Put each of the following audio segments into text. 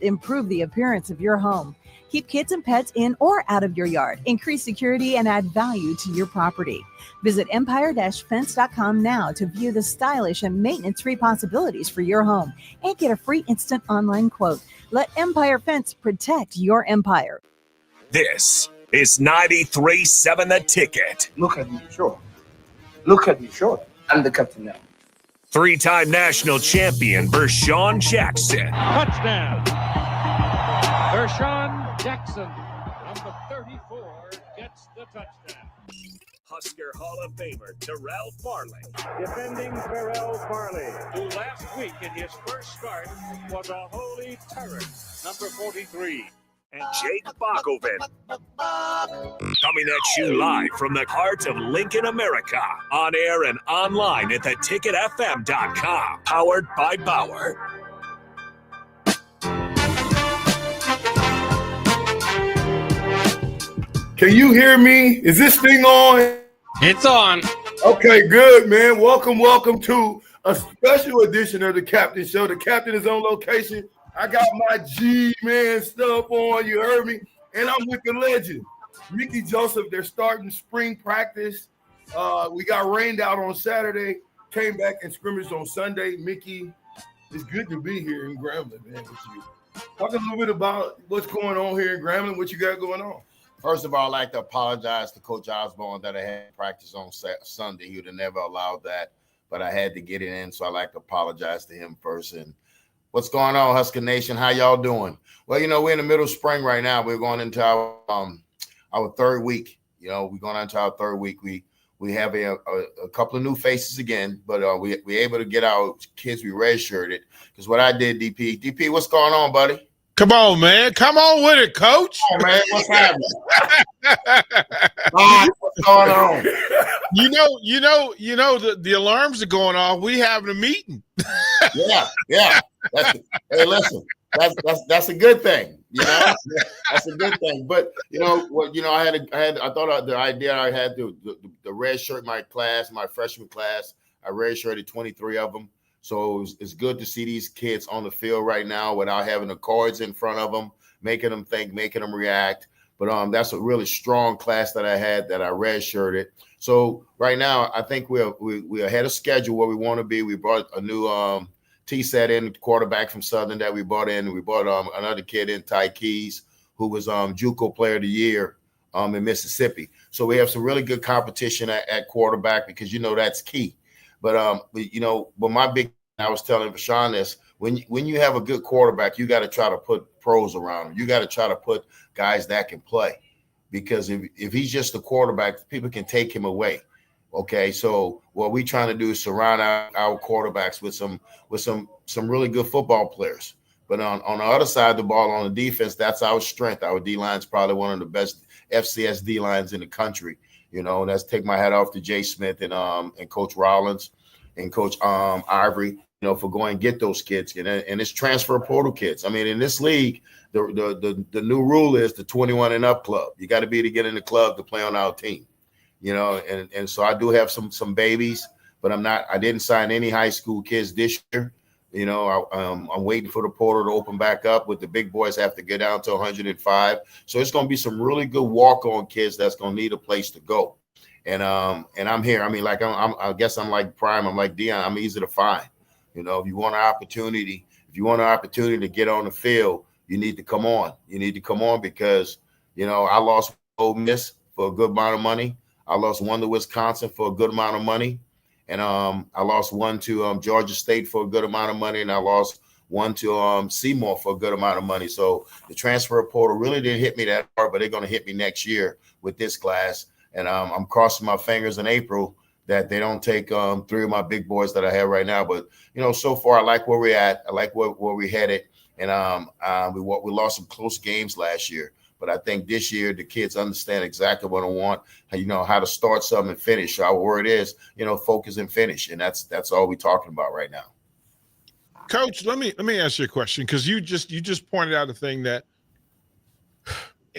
improve the appearance of your home. Keep kids and pets in or out of your yard. Increase security and add value to your property. Visit empire-fence.com now to view the stylish and maintenance-free possibilities for your home and get a free instant online quote. Let Empire Fence protect your empire. This is 93.7 The Ticket. Look at me, sure. Look at me, sure. I'm the captain now. Three-time national champion Vershawn Jackson. Touchdown. Vershawn Jackson, number 34, gets the touchdown. Husker Hall of Famer Terrell Farley. Defending Terrell Farley, who last week in his first start was a holy terror, number 43. And Jake Bakoven. Coming at you live from the heart of Lincoln, America. On air and online at theticketfm.com. Powered by Bauer. Can you hear me? Is this thing on? It's on. Okay, good, man. Welcome to a special edition of the Captain Show. The captain is on location. I got my G-Man stuff on, you heard me? And I'm with the legend, Mickey Joseph. They're starting spring practice. We got rained out on Saturday, came back and scrimmaged on Sunday. Mickey, it's good to be here in Grambling, man, with you. Talk a little bit about what's going on here in Grambling, what you got going on. First of all, I'd like to apologize to Coach Osborne that I had practice on Sunday. He would have never allowed that, but I had to get it in, so I'd like to apologize to him first. And what's going on, Husker Nation? How y'all doing? Well, we're in the middle of spring right now. We're going into our third week. We're going into our third week. We have a couple of new faces again, but we're able to get our kids. We redshirted because what I did, DP, what's going on, buddy? Come on, man. Come on with it, Coach. Come on, man. What's happening? What's going on? The alarms are going off. We having a meeting. Yeah. Hey, listen. That's a good thing. That's a good thing. But I thought the idea I had the red shirt my class, my freshman class. I red shirted 23 of them. So it's good to see these kids on the field right now without having the cards in front of them, making them think, making them react. But that's a really strong class that I had that I redshirted. So right now, I think we're ahead of schedule where we want to be. We brought a new T-set in, quarterback from Southern that we brought in. We brought another kid in, Ty Keys, who was JUCO Player of the Year in Mississippi. So we have some really good competition at quarterback because that's key. But my big, I was telling Vershawn this, when you have a good quarterback, you got to try to put pros around him. You got to try to put guys that can play, because if he's just a quarterback, people can take him away. Okay, so what we're trying to do is surround our quarterbacks with some really good football players. But on the other side of the ball, on the defense, that's our strength. Our D-line is probably one of the best FCS D-lines in the country. Let's take my hat off to Jay Smith and Coach Rollins and Coach Ivory, for going and get those kids. And it's transfer portal kids. I mean, in this league, the new rule is the 21 and up club. You got to be to get in the club to play on our team. And so I do have some babies, but I didn't sign any high school kids this year. I'm waiting for the portal to open back up. With the big boys have to get down to 105. So it's going to be some really good walk-on kids that's going to need a place to go. And I'm here. I mean, I guess I'm like Prime. I'm like Dion. I'm easy to find. If you want an opportunity, to get on the field, you need to come on. You need to come on because, I lost Ole Miss for a good amount of money. I lost one to Wisconsin for a good amount of money. And I lost one to Georgia State for a good amount of money, and I lost one to Seymour for a good amount of money. So the transfer portal really didn't hit me that hard, but they're going to hit me next year with this class. And I'm crossing my fingers in April that they don't take three of my big boys that I have right now. But, so far I like where we're at. I like where we're headed. And we lost some close games last year. But I think this year the kids understand exactly what I want, how to start something and finish. Our word is, focus and finish. And that's all we're talking about right now. Coach, let me ask you a question, because you just pointed out a thing that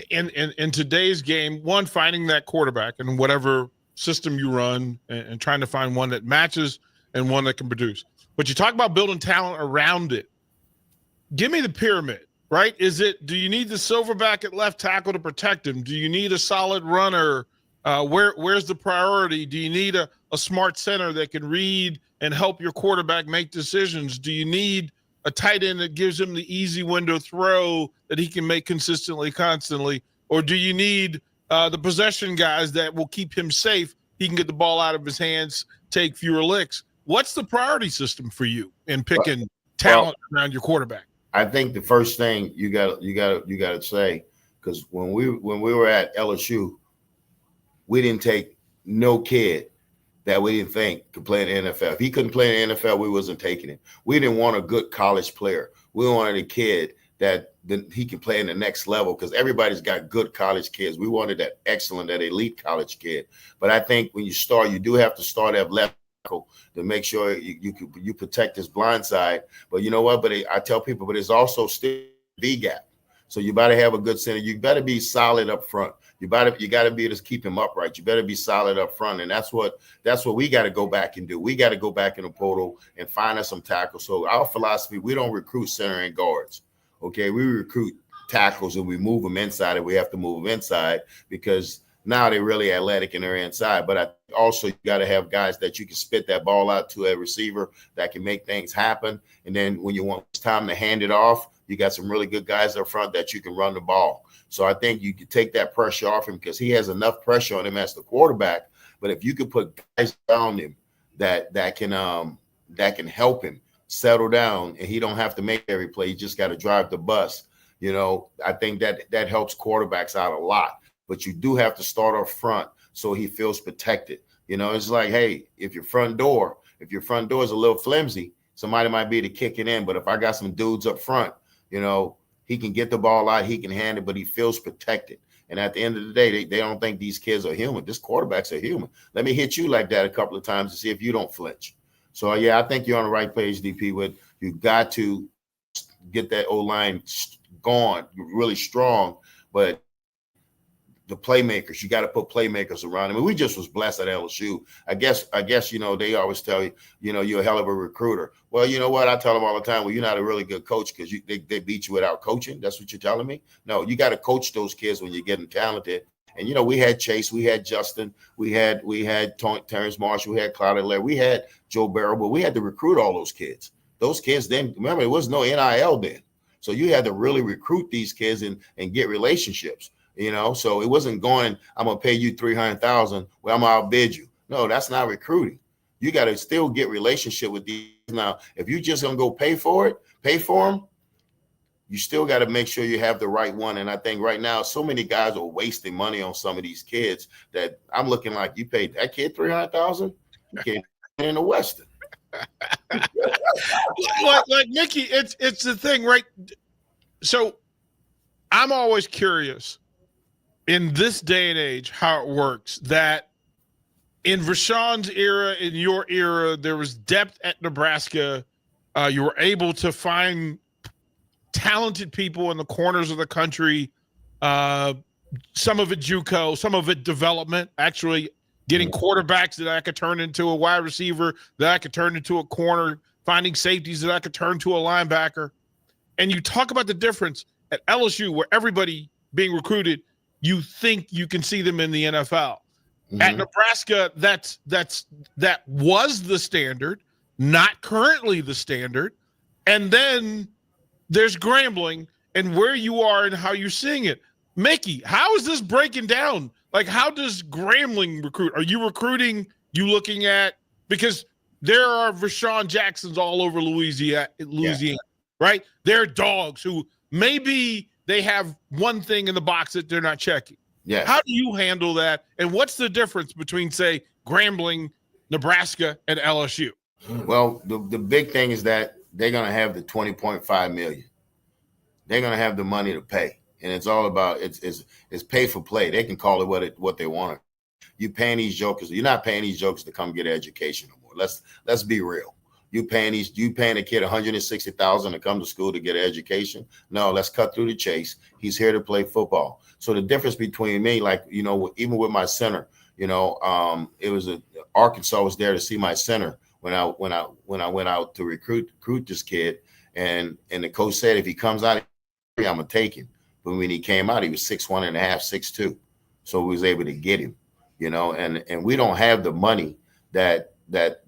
in today's game, one, finding that quarterback in whatever system you run and trying to find one that matches and one that can produce. But you talk about building talent around it. Give me the pyramid. right? Do you need the silverback at left tackle to protect him? Do you need a solid runner? Where's the priority? Do you need a smart center that can read and help your quarterback make decisions? Do you need a tight end that gives him the easy window throw that he can make consistently, constantly? Or do you need the possession guys that will keep him safe? He can get the ball out of his hands, take fewer licks. What's the priority system for you in picking talent around your quarterback? I think the first thing you got to say, because when we were at LSU, we didn't take no kid that we didn't think could play in the NFL. If he couldn't play in the NFL, we wasn't taking him. We didn't want a good college player. We wanted a kid that he can play in the next level, because everybody's got good college kids. We wanted that excellent, that elite college kid. But I think when you start, you do have to start at left tackle to make sure you protect his blind side. But you know what? But I tell people, but it's also still V gap. So you better have a good center. You better be solid up front. You got to be able to keep him upright. You better be solid up front, and that's what we got to go back and do. We got to go back in the portal and find us some tackles. So our philosophy: we don't recruit center and guards. Okay, we recruit tackles and we move them inside, and we have to move them inside because now they're really athletic and they're inside. But also you got to have guys that you can spit that ball out to a receiver that can make things happen. And then when you want it's time to hand it off, you got some really good guys up front that you can run the ball. So I think you can take that pressure off him because he has enough pressure on him as the quarterback. But if you could put guys around him that can help him settle down, and he don't have to make every play, he just got to drive the bus. You know, I think that helps quarterbacks out a lot. But you do have to start up front so he feels protected. You know, it's like, hey, if your front door is a little flimsy, somebody might be able to kick it in. But if I got some dudes up front, you know, he can get the ball out, he can hand it, but he feels protected. And at the end of the day, they don't think these kids are human. These quarterbacks are human. Let me hit you like that a couple of times to see if you don't flinch. So, yeah, I think you're on the right page, DP, with you got to get that O-line gone really strong, but the playmakers, you got to put playmakers around him. I mean, we just was blessed at LSU. I guess, you know, they always tell you, you know, you're a hell of a recruiter. Well, you know what? I tell them all the time, well, you're not a really good coach because they beat you without coaching. That's what you're telling me? No, you got to coach those kids when you're getting talented. And, you know, we had Chase, we had Justin, we had Terrence Marshall, we had Cloud Lair, we had Joe Barrow, but we had to recruit all those kids. Those kids then, remember, there was no NIL then. So you had to really recruit these kids and get relationships. You know, so it wasn't going, I'm going to pay you $300,000. Well, I'm going to outbid you. No, that's not recruiting. You got to still get relationship with these. Now, if you just going to go pay for them, you still got to make sure you have the right one. And I think right now, so many guys are wasting money on some of these kids that I'm looking like, you paid that kid $300,000? You can't in the Western. like Mickey, it's the thing, right? So I'm always curious in this day and age how it works, that in Rashawn's era, in your era, there was depth at Nebraska. You were able to find talented people in the corners of the country, some of it JUCO, some of it development, actually getting quarterbacks that I could turn into a wide receiver, that I could turn into a corner, finding safeties that I could turn to a linebacker. And you talk about the difference at LSU, where everybody being recruited, you think you can see them in the NFL. Mm-hmm. At Nebraska, that was the standard, not currently the standard. And then there's Grambling and where you are and how you're seeing it. Mickey, how is this breaking down? Like, how does Grambling recruit? Are you recruiting, you looking at, because there are Rashawn Jacksons all over Louisiana, right? They're dogs who maybe they have one thing in the box that they're not checking. Yeah. How do you handle that? And what's the difference between, say, Grambling, Nebraska, and LSU? Well, the big thing is that they're going to have the $20.5 million. They're going to have the money to pay. And it's all about it's pay for play. They can call it what they want. You paying these jokers. You're not paying these jokers to come get an education no more. Let's be real. You paying a kid $160,000 to come to school to get an education? No, let's cut through the chase. He's here to play football. So the difference between me, like, you know, even with my center, you know, it was Arkansas was there to see my center when I went out to recruit this kid, and the coach said if he comes out I'm gonna take him. But when he came out, he was 6'1.5", 6'2". So we was able to get him, and we don't have the money that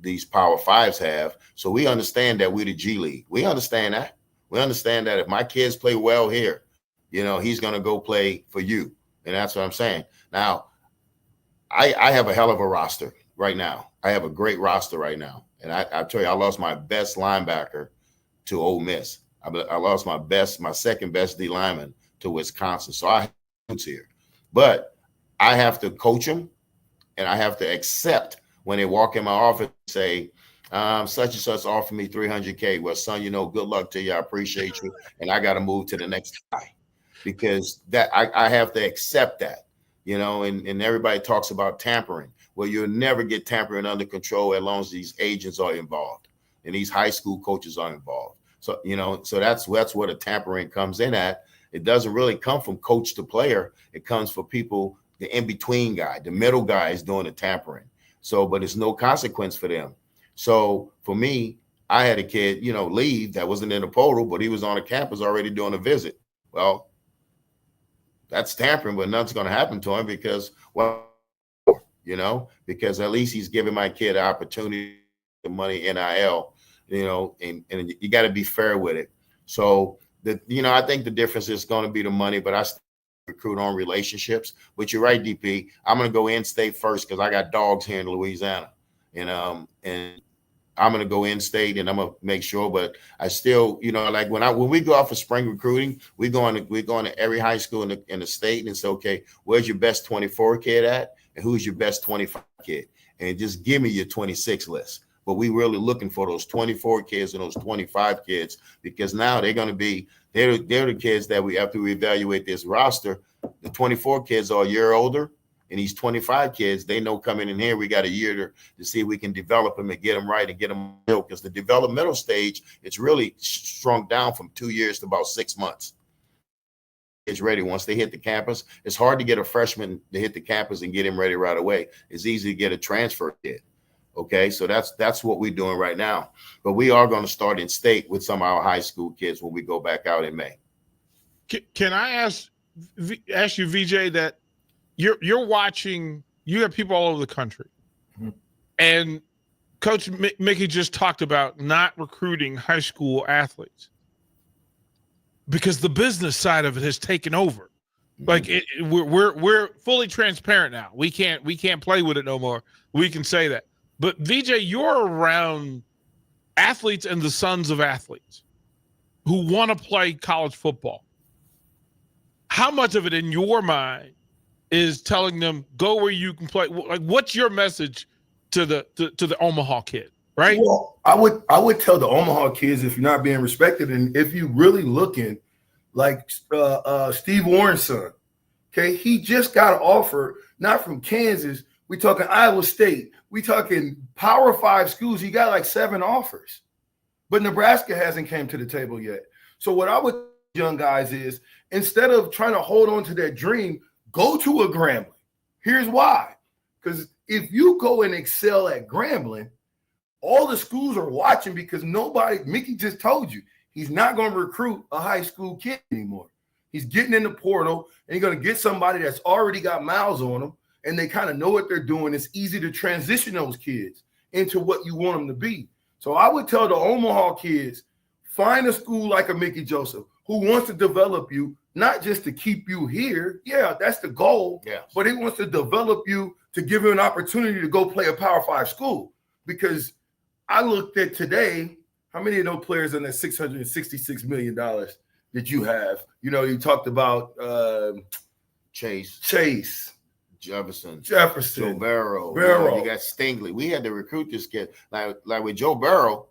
these Power Fives have. So we understand that we're the G League. We understand that. We understand that if my kids play well here, he's gonna go play for you. And that's what I'm saying. Now, I have a hell of a roster right now. I have a great roster right now. And I tell you, I lost my best linebacker to Ole Miss. I lost my second best D lineman to Wisconsin. So I have here. But I have to coach them, and I have to accept when they walk in my office and say, such and such offered me $300K. Well, son, good luck to you. I appreciate you. And I got to move to the next guy, because that I have to accept that, and everybody talks about tampering. Well, you'll never get tampering under control as long as these agents are involved and these high school coaches are involved. So, so that's where the tampering comes in at. It doesn't really come from coach to player. It comes for people, the in-between guy, the middle guy is doing the tampering. So, but it's no consequence for them. So for me, I had a kid, leave that wasn't in the portal, but he was on a campus already doing a visit. Well, that's tampering, but nothing's going to happen to him because at least he's giving my kid an opportunity, the money, NIL, and you got to be fair with it. So I think the difference is going to be the money, but I still recruit on relationships. But you're right, DP. I'm going to go in-state first because I got dogs here in Louisiana, and I'm going to go in-state and I'm going to make sure. But I still, like when we go out for spring recruiting, we're going to every high school in the state and say, okay, where's your best 24 kid at, and who's your best 25 kid, and just give me your 26 list. But we really looking for those 24 kids and those 25 kids, because now they're going to be they're the kids that we have to evaluate this roster. The 24 kids are a year older, and these 25 kids, they know coming in here, we got a year to see if we can develop them and get them right and get them built. Because the developmental stage, it's really shrunk down from 2 years to about 6 months. It's ready once they hit the campus. It's hard to get a freshman to hit the campus and get him ready right away. It's easy to get a transfer kid. Okay, so that's what we're doing right now. But we are going to start in state with some of our high school kids when we go back out in May. Can I ask you, VJ, that you're watching? You have people all over the country, and Coach Mickey just talked about not recruiting high school athletes because the business side of it has taken over. Like we're fully transparent now. We can't play with it no more. We can say that. But VJ, you're around athletes and the sons of athletes who want to play college football. How much of it in your mind is telling them go where you can play? Like, what's your message to the Omaha kid? Right. Well, I would tell the Omaha kids, if you're not being respected, and if you're really looking like Steve Warren's son, okay, he just got an offer, not from Kansas. We talking Iowa State. We talking Power 5 schools. He got like 7 offers, but Nebraska hasn't came to the table yet. So what I would tell young guys is, instead of trying to hold on to that dream, go to a Grambling. Here's why. Because if you go and excel at Grambling, all the schools are watching, because Mickey just told you, he's not going to recruit a high school kid anymore. He's getting in the portal, and he's going to get somebody that's already got miles on them, and they kind of know what they're doing. It's easy to transition those kids into what you want them to be. So I would tell the Omaha kids, find a school like a Mickey Joseph who wants to develop you, not just to keep you here. Yeah, that's the goal. Yeah. But he wants to develop you to give you an opportunity to go play a Power 5 school. Because I looked at today, how many of those players in that $666 million that you have? You talked about Chase, Jefferson, Joe Burrow. You got Stingley. We had to recruit this kid. Like with Joe Burrow,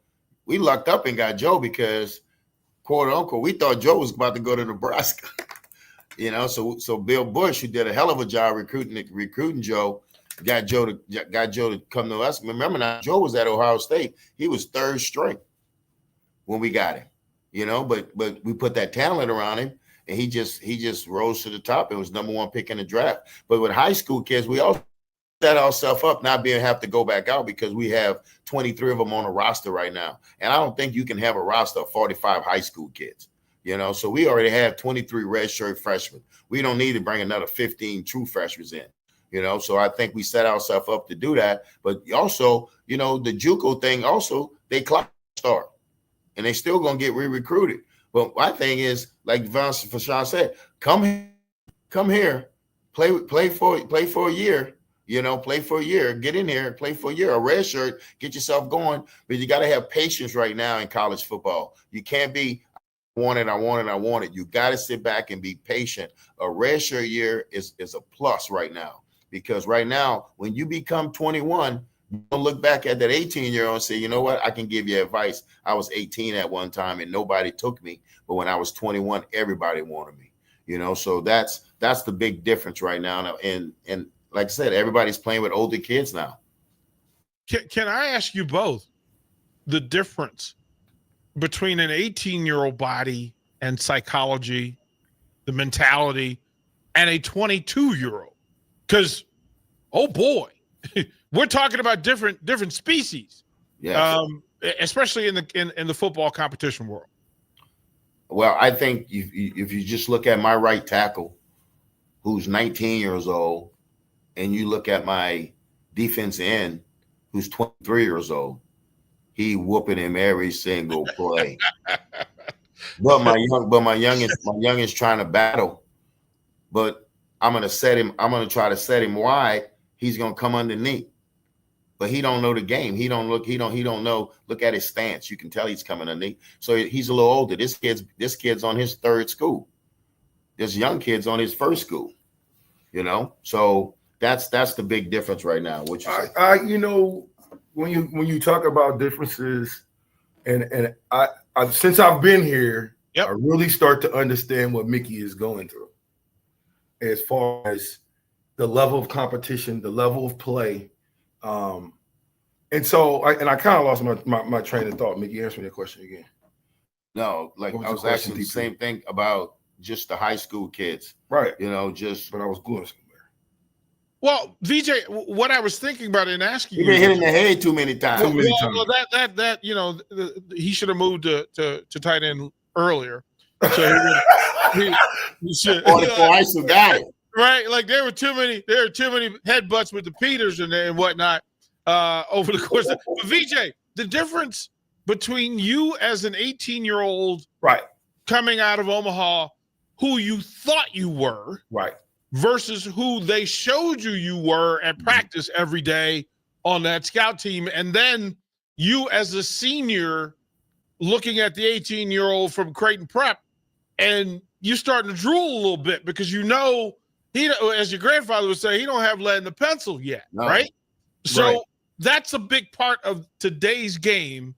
we lucked up and got Joe because, quote unquote, we thought Joe was about to go to Nebraska. So Bill Bush, who did a hell of a job recruiting Joe, got Joe to come to us. Remember now, Joe was at Ohio State. He was third string when we got him. But we put that talent around him. And he just rose to the top. It was number 1 pick in the draft. But with high school kids, we all set ourselves up not being have to go back out, because we have 23 of them on a roster right now. And I don't think you can have a roster of 45 high school kids. So we already have 23 redshirt freshmen. We don't need to bring another 15 true freshmen in. So I think we set ourselves up to do that. But also, the JUCO thing also, they clock start, and they still gonna get re-recruited. But my thing is, like Fashawn said, come here, play for a year. Play for a year, get in here, play for a year, a red shirt, get yourself going. But you got to have patience right now in college football. You can't be, I want it. You got to sit back and be patient. A red shirt year is a plus right now, because right now, when you become 21, you don't look back at that 18-year-old and say, you know what, I can give you advice. I was 18 at one time and nobody took me. But when I was 21, everybody wanted me. So that's the big difference right now. And like I said, everybody's playing with older kids now. Can I ask you both the difference between an 18-year-old body and psychology, the mentality, and a 22-year-old? Because, oh boy, we're talking about different species. Yes. Especially in the football competition world. Well, I think if you just look at my right tackle, who's 19 years old, and you look at my defense end, who's 23 years old, he whooping him every single play. But my youngest trying to battle. But I'm gonna try to set him wide. He's gonna come underneath. But he don't know the game. He don't know. Look at his stance. You can tell he's coming underneath. So he's a little older. This kid's on his third school. This young kid's on his first school. So that's the big difference right now. Which when you talk about differences, and I since I've been here, I really start to understand what Mickey is going through, as far as the level of competition, the level of play. And so I kind of lost my train of thought. Mickey, answer me that question again. No, like I was asking the same thing about just the high school kids. Right. But I was going somewhere. Well, VJ, what I was thinking about in asking you, been hitting the head too many times. Well, that he should have moved to tight end earlier. So he should. Before I still got it. Right, like there were too many headbutts with the Peters and whatnot over the course. But VJ, the difference between you as an 18-year-old, right, coming out of Omaha, who you thought you were, right, versus who they showed you were at practice every day on that scout team, and then you as a senior looking at the 18-year-old from Creighton Prep, and you starting to drool a little bit because he, as your grandfather would say, he don't have lead in the pencil yet, right? So that's a big part of today's game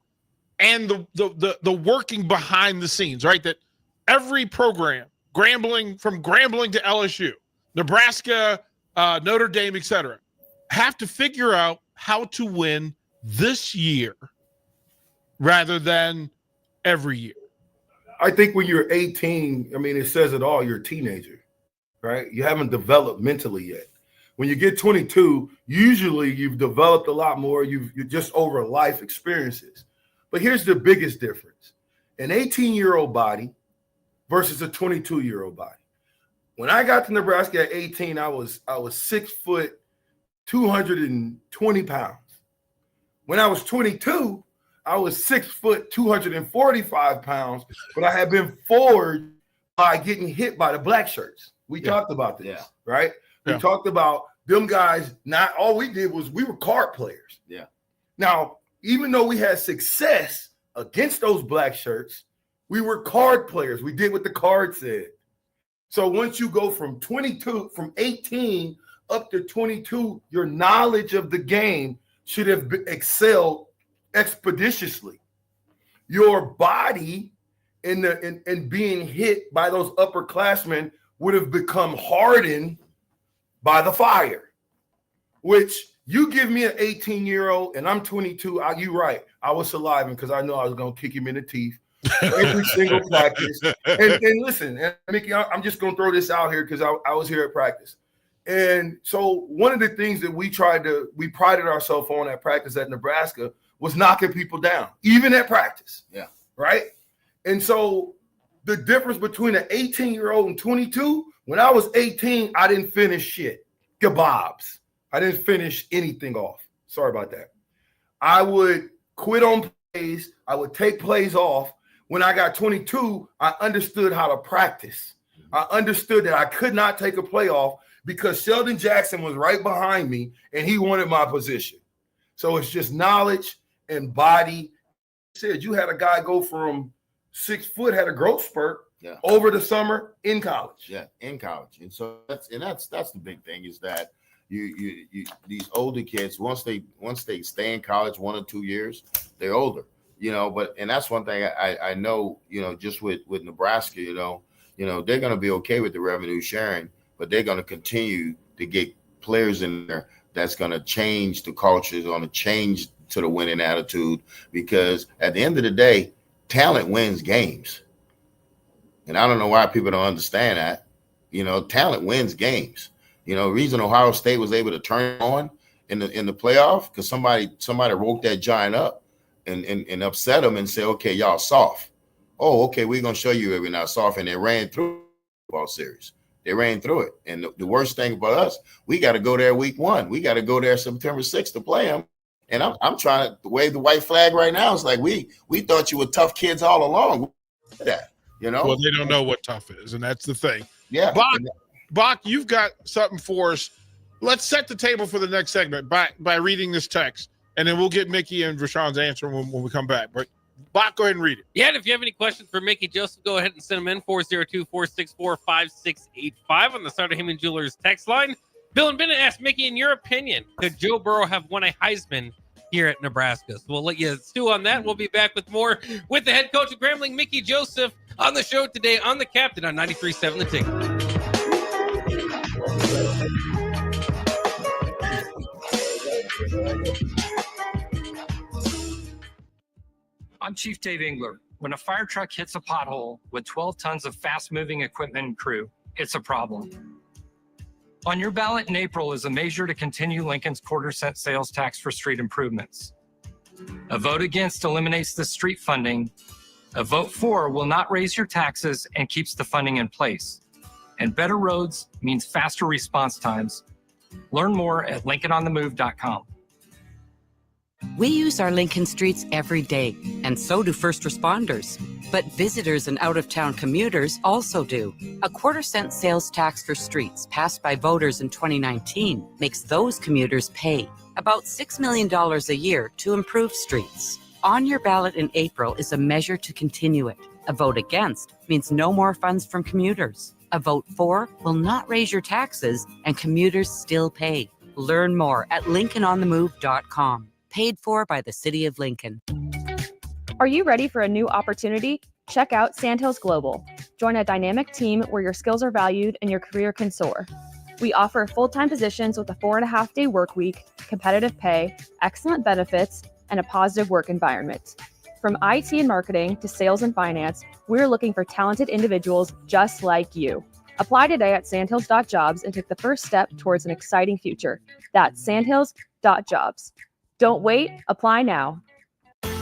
and the working behind the scenes, right? That every program, from Grambling to LSU, Nebraska, Notre Dame, et cetera, have to figure out how to win this year rather than every year. I think when you're 18, it says it all. You're a teenager. Right? You haven't developed mentally yet. When you get 22, usually you've developed a lot more. You're just over life experiences. But here's the biggest difference. An 18-year-old body versus a 22-year-old body. When I got to Nebraska at 18, I was 6 foot, 220 pounds. When I was 22, I was 6 foot, 245 pounds, but I had been forward by getting hit by the black shirts. We talked about this, right? We talked about them guys. Not all we did was we were card players. Yeah. Now, even though we had success against those black shirts, we were card players. We did what the card said. So once you go from 18 up to 22, your knowledge of the game should have excelled expeditiously. Your body in being hit by those upperclassmen would have become hardened by the fire, which you give me an 18-year-old and I'm 22. You right. I was saliving because I know I was going to kick him in the teeth every single practice. And listen, Mickey, I'm just going to throw this out here because I was here at practice. And so one of the things that we prided ourselves on at practice at Nebraska was knocking people down, even at practice. Yeah. Right. And so the difference between an 18-year-old and 22, when I was 18, I didn't finish shit. Kebabs. I didn't finish anything off. Sorry about that. I would quit on plays. I would take plays off. When I got 22, I understood how to practice. I understood that I could not take a play off because Sheldon Jackson was right behind me and he wanted my position. So it's just knowledge and body. Said you had a guy go from 6 foot, had a growth spurt over the summer in college. Yeah, in college. And so that's the big thing is that you these older kids, once they stay in college 1 or 2 years, they're older, and that's one thing I know, just with Nebraska, they're going to be okay with the revenue sharing, but they're going to continue to get players in there that's going to change the culture, going to change to the winning attitude, because at the end of the day, talent wins games. And I don't know why people don't understand that. Talent wins games. The reason Ohio State was able to turn on in the playoff, because somebody woke that giant up and upset them and said, okay, y'all soft. Oh, okay, we're going to show you we're not soft. And they ran through the ball series. They ran through it. And the worst thing about us, we got to go there week 1. We got to go there September 6th to play them. And I'm trying to wave the white flag right now. It's like we thought you were tough kids all along. That, Well, they don't know what tough is, and that's the thing. Yeah. Bach, you've got something for us. Let's set the table for the next segment by reading this text, and then we'll get Mickey and Rashawn's answer when we come back. But Bach, go ahead and read it. Yeah, and if you have any questions for Mickey Joseph, go ahead and send them in 402-464-5685 on the Sutter Heyman Jewelers text line. Bill and Bennett asked Mickey, in your opinion, could Joe Burrow have won a Heisman here at Nebraska? So we'll let you stew on that. We'll be back with more with the head coach of Grambling, Mickey Joseph, on the show today on The Captain on 93.7 The Ticket. I'm Chief Dave Engler. When a fire truck hits a pothole with 12 tons of fast-moving equipment and crew, it's a problem. On your ballot in April is a measure to continue Lincoln's quarter-cent sales tax for street improvements. A vote against eliminates the street funding. A vote for will not raise your taxes and keeps the funding in place. And better roads means faster response times. Learn more at LincolnOnTheMove.com. We use our Lincoln streets every day, and so do first responders. But visitors and out-of-town commuters also do. A quarter-cent sales tax for streets passed by voters in 2019 makes those commuters pay about $6 million a year to improve streets. On your ballot in April is a measure to continue it. A vote against means no more funds from commuters. A vote for will not raise your taxes, and commuters still pay. Learn more at LincolnOnTheMove.com. Paid for by the City of Lincoln. Are you ready for a new opportunity? Check out Sandhills Global. Join a dynamic team where your skills are valued and your career can soar. We offer full-time positions with a 4.5-day work week, competitive pay, excellent benefits, and a positive work environment. From IT and marketing to sales and finance, we're looking for talented individuals just like you. Apply today at sandhills.jobs and take the first step towards an exciting future. That's sandhills.jobs. Don't wait, apply now.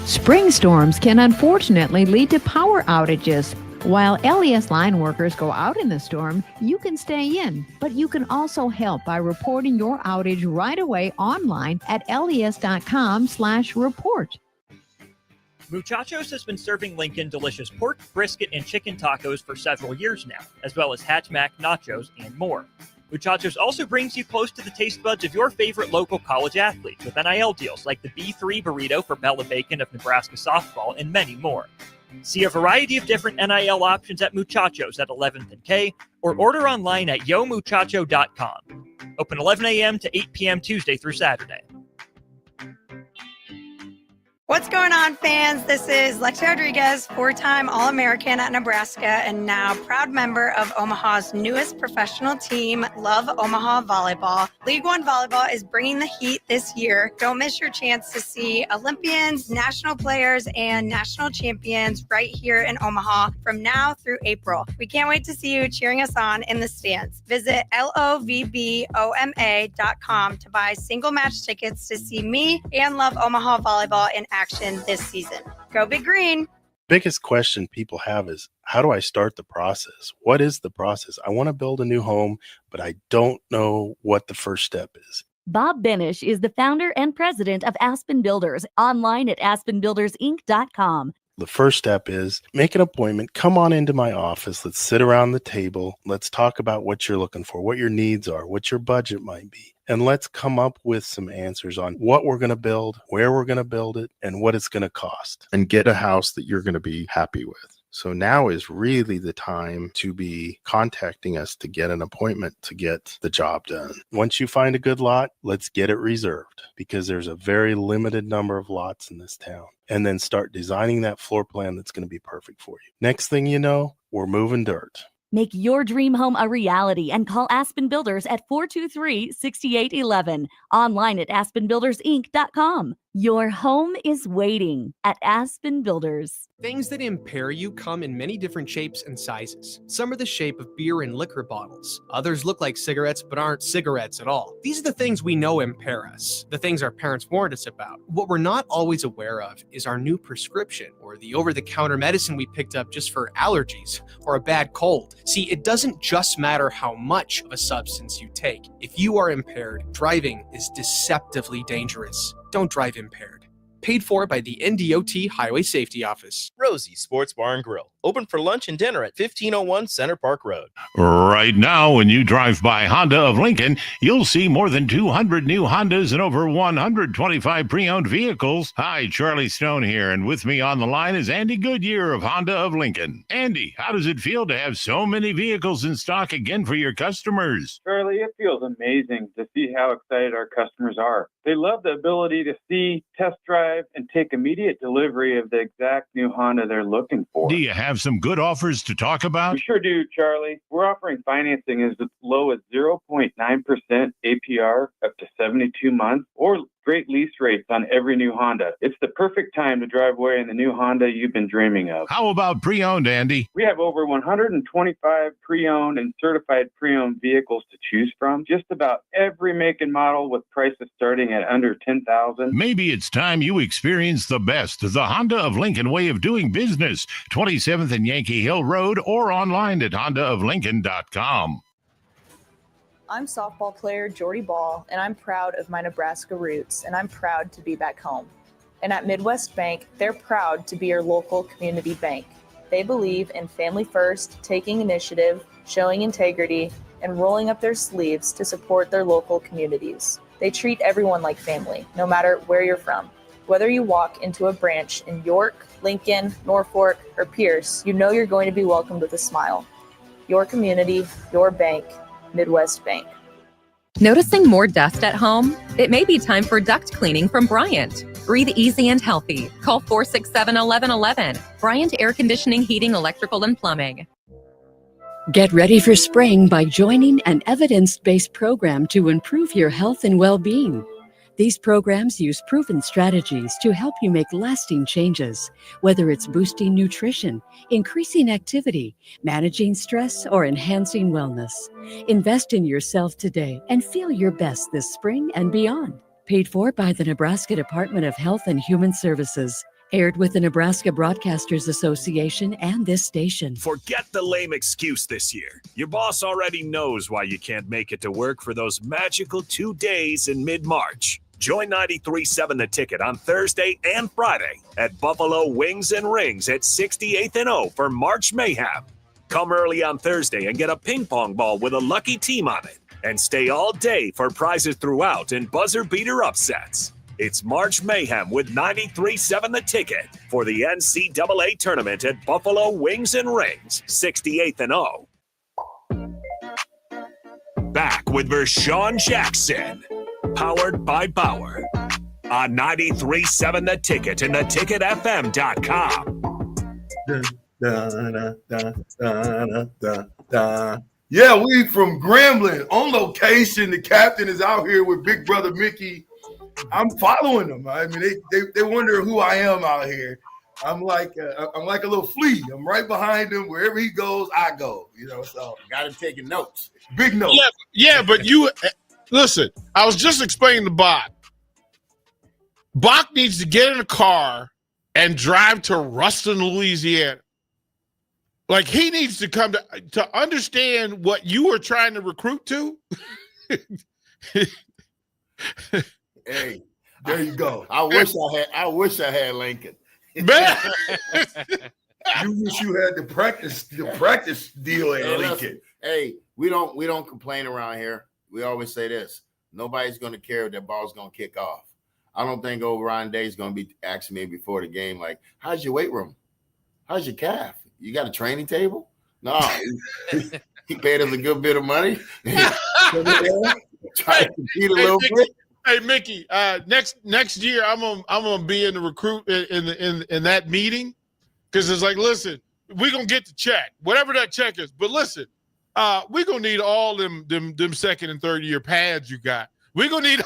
Spring storms can unfortunately lead to power outages. While LES line workers go out in the storm, you can stay in, but you can also help by reporting your outage right away online at les.com/report. Muchachos has been serving Lincoln delicious pork, brisket, and chicken tacos for several years now, as well as Hatch Mac nachos and more. Muchachos also brings you close to the taste buds of your favorite local college athletes with NIL deals like the B3 burrito for Bella Bacon of Nebraska softball and many more. See a variety of different NIL options at Muchachos at 11th and K or order online at yomuchacho.com. Open 11 a.m. to 8 p.m. Tuesday through Saturday. What's going on, fans? This is Lexi Rodriguez, 4-time All-American at Nebraska and now proud member of Omaha's newest professional team, Love Omaha Volleyball. League One Volleyball is bringing the heat this year. Don't miss your chance to see Olympians, national players, and national champions right here in Omaha from now through April. We can't wait to see you cheering us on in the stands. Visit lovboma.com to buy single match tickets to see me and Love Omaha Volleyball in action this season. Go Big Green! Biggest question people have is, how do I start the process? What is the process? I want to build a new home, but I don't know what the first step is. Bob Benish is the founder and president of Aspen Builders, online at aspenbuildersinc.com. The first step is make an appointment. Come on into my office. Let's sit around the table. Let's talk about what you're looking for, what your needs are, what your budget might be. And let's come up with some answers on what we're going to build, where we're going to build it, and what it's going to cost. And get a house that you're going to be happy with. So now is really the time to be contacting us to get an appointment to get the job done. Once you find a good lot, let's get it reserved, because there's a very limited number of lots in this town. And then start designing that floor plan that's going to be perfect for you. Next thing you know, we're moving dirt. Make your dream home a reality and call Aspen Builders at 423-6811. Online at aspenbuildersinc.com. Your home is waiting at Aspen Builders. Things that impair you come in many different shapes and sizes. Some are the shape of beer and liquor bottles. Others look like cigarettes but aren't cigarettes at all. These are the things we know impair us, the things our parents warned us about. What we're not always aware of is our new prescription, or the over-the-counter medicine we picked up just for allergies or a bad cold. See, it doesn't just matter how much of a substance you take. If you are impaired, driving is deceptively dangerous. Don't drive impaired. Paid for by the NDOT Highway Safety Office. Rosie's Sports Bar and Grill. Open for lunch and dinner at 1501 Center Park Road. Right now, when you drive by Honda of Lincoln, you'll see more than 200 new Hondas and over 125 pre-owned vehicles. Hi, Charlie Stone here, and with me on the line is Andy Goodyear of Honda of Lincoln. Andy, how does it feel to have so many vehicles in stock again for your customers? Charlie, it feels amazing to see how excited our customers are. They love the ability to see, test drive, and take immediate delivery of the exact new Honda they're looking for. Do you have some good offers to talk about? We sure do, Charlie. We're offering financing as low as 0.9% APR up to 72 months, or great lease rates on every new Honda. It's the perfect time to drive away in the new Honda you've been dreaming of. How about pre-owned, Andy? We have over 125 pre-owned and certified pre-owned vehicles to choose from. Just about every make and model, with prices starting at under $10,000. Maybe it's time you experience the best, the Honda of Lincoln way of doing business. 27th and Yankee Hill Road, or online at hondaoflincoln.com. I'm softball player Jordy Ball, and I'm proud of my Nebraska roots, and I'm proud to be back home. And at Midwest Bank, they're proud to be your local community bank. They believe in family first, taking initiative, showing integrity, and rolling up their sleeves to support their local communities. They treat everyone like family, no matter where you're from. Whether you walk into a branch in York, Lincoln, Norfolk, or Pierce, you know you're going to be welcomed with a smile. Your community, your bank, Midwest Bank. Noticing more dust at home? It may be time for duct cleaning from Bryant. Breathe easy and healthy. Call 467-1111. Bryant Air Conditioning, Heating, Electrical, and Plumbing. Get ready for spring by joining an evidence-based program to improve your health and well-being. These programs use proven strategies to help you make lasting changes, whether it's boosting nutrition, increasing activity, managing stress, or enhancing wellness. Invest in yourself today and feel your best this spring and beyond. Paid for by the Nebraska Department of Health and Human Services. Aired with the Nebraska Broadcasters Association and this station. Forget the lame excuse this year. Your boss already knows why you can't make it to work for those magical 2 days in mid-March. Join 93.7 The Ticket on Thursday and Friday at Buffalo Wings and Rings at 68th and O for March Mayhem. Come early on Thursday and get a ping pong ball with a lucky team on it. And stay all day for prizes throughout and buzzer beater upsets. It's March Mayhem with 93.7 The Ticket for the NCAA tournament at Buffalo Wings and Rings, 68th and O. Back with Vershawn Jackson, powered by Bauer, on 93.7 The Ticket and theticketfm.com. Yeah, we from Grambling on location. The captain is out here with Big Brother Mickey. I'm following them. I mean, they wonder who I am out here. I'm like a little flea. I'm right behind him. Wherever he goes, I go. You know, so got him taking notes. Big notes. Yeah, but you listen. I was just explaining to Bach. Bach needs to get in a car and drive to Ruston, Louisiana. Like, he needs to come to understand what you are trying to recruit to. Hey, there you go. I wish I had Lincoln. Man. You wish you had the practice deal at Lincoln. Listen, hey, we don't complain around here. We always say this: nobody's going to care if that ball's going to kick off. I don't think old Ryan Day is going to be asking me before the game, like, "How's your weight room? How's your calf? You got a training table?" No, he paid us a good bit of money. Try to compete a little bit. Hey, Mickey, next year I'm gonna be in the recruit in that meeting, because it's like, listen, we're gonna get the check, whatever that check is. But listen, we're gonna need all them second and third year pads you got. We're gonna need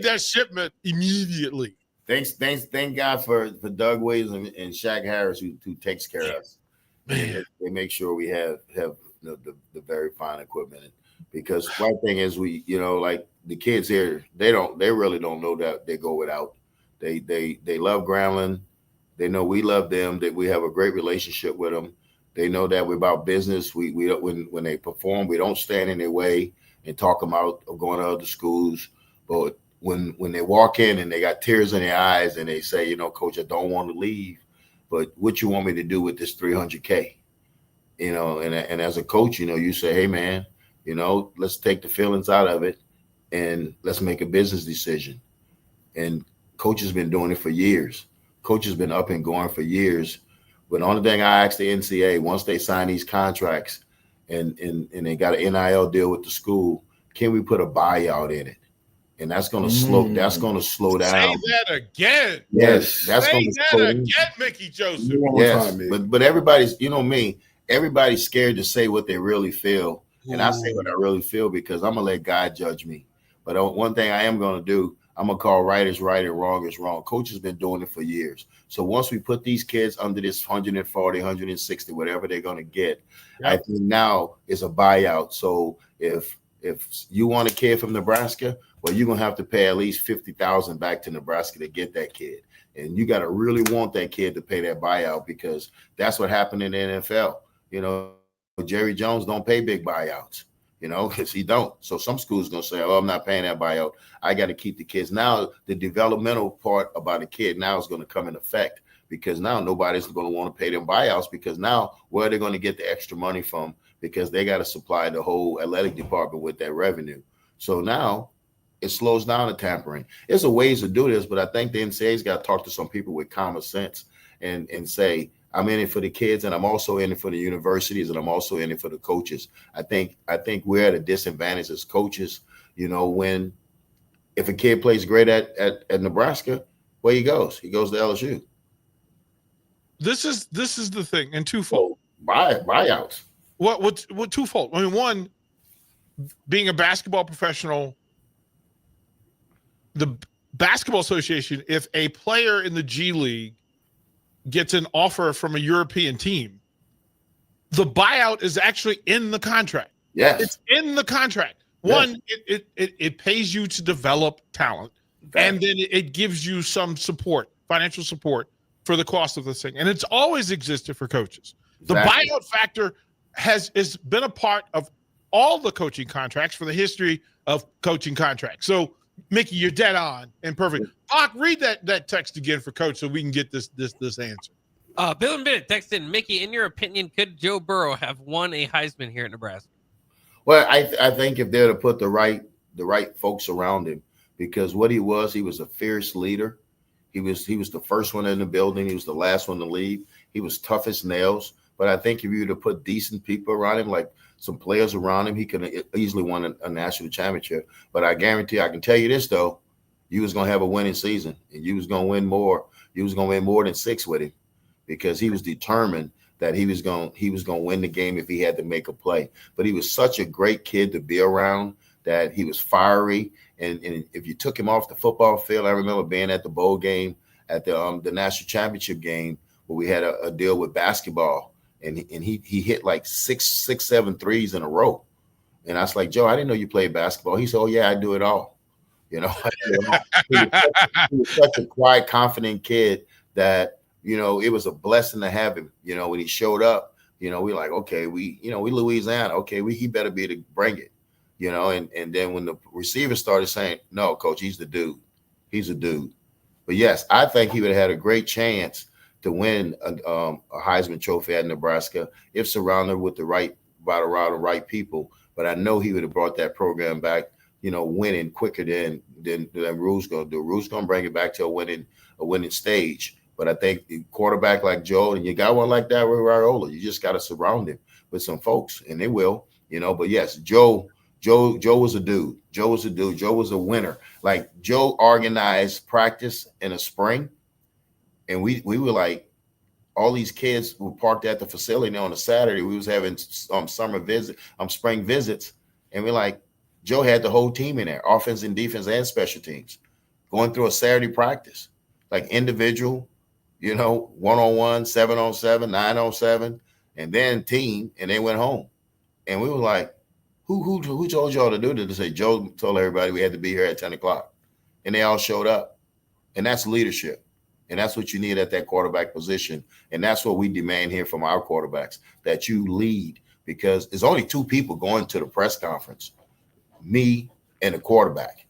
that shipment immediately. Thank God for Doug Williams and Shaq Harris who takes care of us. Man. They make sure we have the very fine equipment. Because one thing is, we, like the kids here, they really don't know that they go without. They love Grambling. They know we love them, that we have a great relationship with them. They know that we're about business. We when they perform, we don't stand in their way and talk them out of going to other schools. But when they walk in and they got tears in their eyes and they say, Coach, I don't want to leave, but what you want me to do with this $300K? And as a coach, you say, hey man, let's take the feelings out of it and let's make a business decision. And Coach has been doing it for years. Coach has been up and going for years. But the only thing I asked the NCAA, once they sign these contracts and they got an NIL deal with the school, can we put a buyout in it? And that's going to slow down. Say that again. Yes. That's going to slow down. Mickey Joseph. Yes. But everybody's, me, everybody's scared to say what they really feel. And I say what I really feel because I'm going to let God judge me. But one thing I am going to do, I'm going to call right is right and wrong is wrong. Coach has been doing it for years. So once we put these kids under this 140, 160, whatever they're going to get, I think now is a buyout. So if you want a kid from Nebraska, well, you're going to have to pay at least $50,000 back to Nebraska to get that kid. And you got to really want that kid to pay that buyout, because that's what happened in the NFL. Jerry Jones don't pay big buyouts, because he don't. So some schools going to say, oh, I'm not paying that buyout. I got to keep the kids. Now the developmental part about a kid now is going to come in effect, because now nobody's going to want to pay them buyouts, because now where are they going to get the extra money from? Because they got to supply the whole athletic department with that revenue. So now it slows down the tampering. There's a ways to do this, but I think the NCAA's got to talk to some people with common sense and say, I'm in it for the kids, and I'm also in it for the universities, and I'm also in it for the coaches. I think we're at a disadvantage as coaches, when if a kid plays great at Nebraska, where he goes to LSU. This is the thing, and twofold. Buyouts. What twofold? I mean, one, being a basketball professional, the Basketball Association, if a player in the G League gets an offer from a European team, the buyout is actually in the contract. Yes. It's in the contract. One, it pays you to develop talent, and then it gives you some support, financial support for the cost of this thing. And it's always existed for coaches. The buyout factor has been a part of all the coaching contracts for the history of coaching contracts. So, Mickey, you're dead on and perfect. Bach, read that text again for Coach so we can get this answer. Bill and Bennett texted, Mickey, in your opinion, could Joe Burrow have won a Heisman here at Nebraska? Well, I think if they're to put the right folks around him, because what he was a fierce leader. He was the first one in the building. He was the last one to leave. He was tough as nails. But I think if you were to put decent people around him, like some players around him, he could have easily won a national championship. But I guarantee, I can tell you this, though, you was going to have a winning season, and you was going to win more. You was going to win more than 6 with him, because he was determined that he was going to win the game if he had to make a play. But he was such a great kid to be around, that he was fiery. And if you took him off the football field, I remember being at the bowl game, at the national championship game, where we had a deal with basketball. And he hit like 7 threes in a row. And I was like, Joe, I didn't know you played basketball. He said, oh, yeah, I do it all. You know, he was such a quiet, confident kid that, you know, it was a blessing to have him. You know, when he showed up, you know, we like, okay, we Louisiana, okay, he better be to bring it, you know. And then when the receivers started saying, no, coach, he's the dude. He's a dude. But yes, I think he would have had a great chance to win a Heisman Trophy at Nebraska if surrounded with the right people. But I know he would have brought that program back, you know, winning quicker than Rue's going to do. Rue's going to bring it back to a winning stage. But I think the quarterback like Joe, and you got one like that with Raiola, you just got to surround him with some folks, and they will, you know. But yes, Joe was a dude. Joe was a dude. Joe was a winner. Like, Joe organized practice in the spring, and we were like, all these kids were parked at the facility on a Saturday. We was having spring visits, and we're like, Joe had the whole team in there, offense and defense and special teams, going through a Saturday practice, like individual, you know, 1-on-1, 7-on-7, 9-on-7, and then team, and they went home. And we were like, who told y'all to do this? They say, Joe told everybody we had to be here at 10 o'clock. And they all showed up. And that's leadership. And that's what you need at that quarterback position. And that's what we demand here from our quarterbacks, that you lead, because there's only two people going to the press conference, me and the quarterback.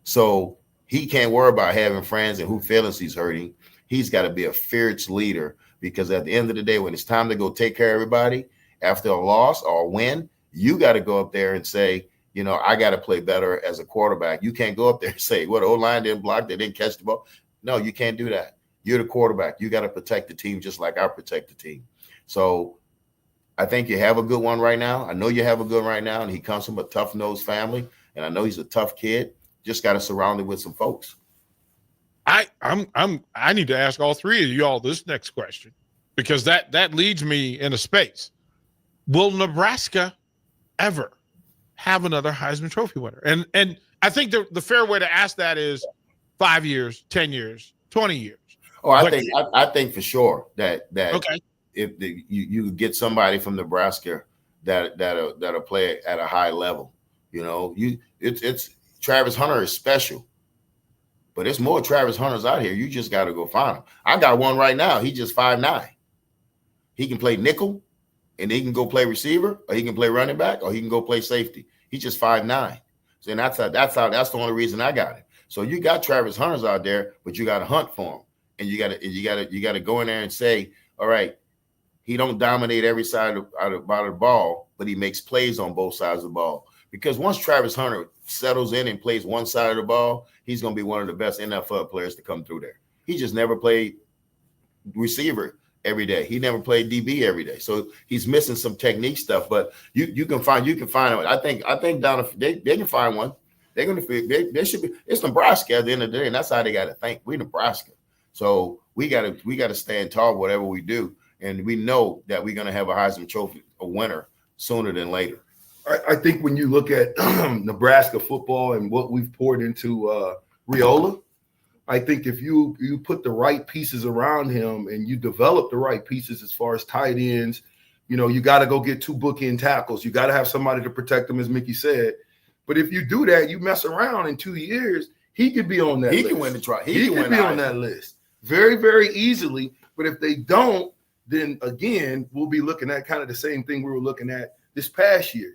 So he can't worry about having friends and who feelings he's hurting. He's got to be a fierce leader, because at the end of the day, when it's time to go take care of everybody after a loss or a win, you got to go up there and say, you know, I got to play better as a quarterback. You can't go up there and say, what, O-line didn't block, they didn't catch the ball. No, you can't do that. You're the quarterback. You got to protect the team just like I protect the team. So I think you have a good one right now. I know you have a good one right now, and he comes from a tough-nosed family, and I know he's a tough kid. Just got to surround him with some folks. I need to ask all three of y'all this next question, because that leads me in a space. Will Nebraska ever have another Heisman Trophy winner? And I think the fair way to ask that is 5 years, 10 years, 20 years. Oh, I think for sure that okay, if you get somebody from Nebraska that'll play at a high level, you know, it's Travis Hunter is special, but there's more Travis Hunters out here. You just got to go find them. I got one right now. He just 5'9". He can play nickel, and he can go play receiver, or he can play running back, or he can go play safety. He's just 5'9". So that's the only reason I got him. So you got Travis Hunters out there, but you got to hunt for him, and you got to go in there and say, all right, he don't dominate every side of the ball, but he makes plays on both sides of the ball. Because once Travis Hunter settles in and plays one side of the ball, he's going to be one of the best NFL players to come through there. He just never played receiver every day. He never played DB every day. So he's missing some technique stuff, but you can find him. I think down they can find one. They're going to they should be. It's Nebraska at the end of the day, and that's how they got to think. We're Nebraska. So we got to stand tall whatever we do, and we know that we're going to have a Heisman Trophy winner sooner than later. I think when you look at Nebraska football and what we've poured into Raiola, I think if you put the right pieces around him and you develop the right pieces as far as tight ends, you know, you got to go get 2 bookend tackles. You got to have somebody to protect them, as Mickey said. But if you do that, you mess around in 2 years, he could be on that list. He can win the try. He could be on that list very, very easily. But if they don't, then again, we'll be looking at kind of the same thing we were looking at this past year.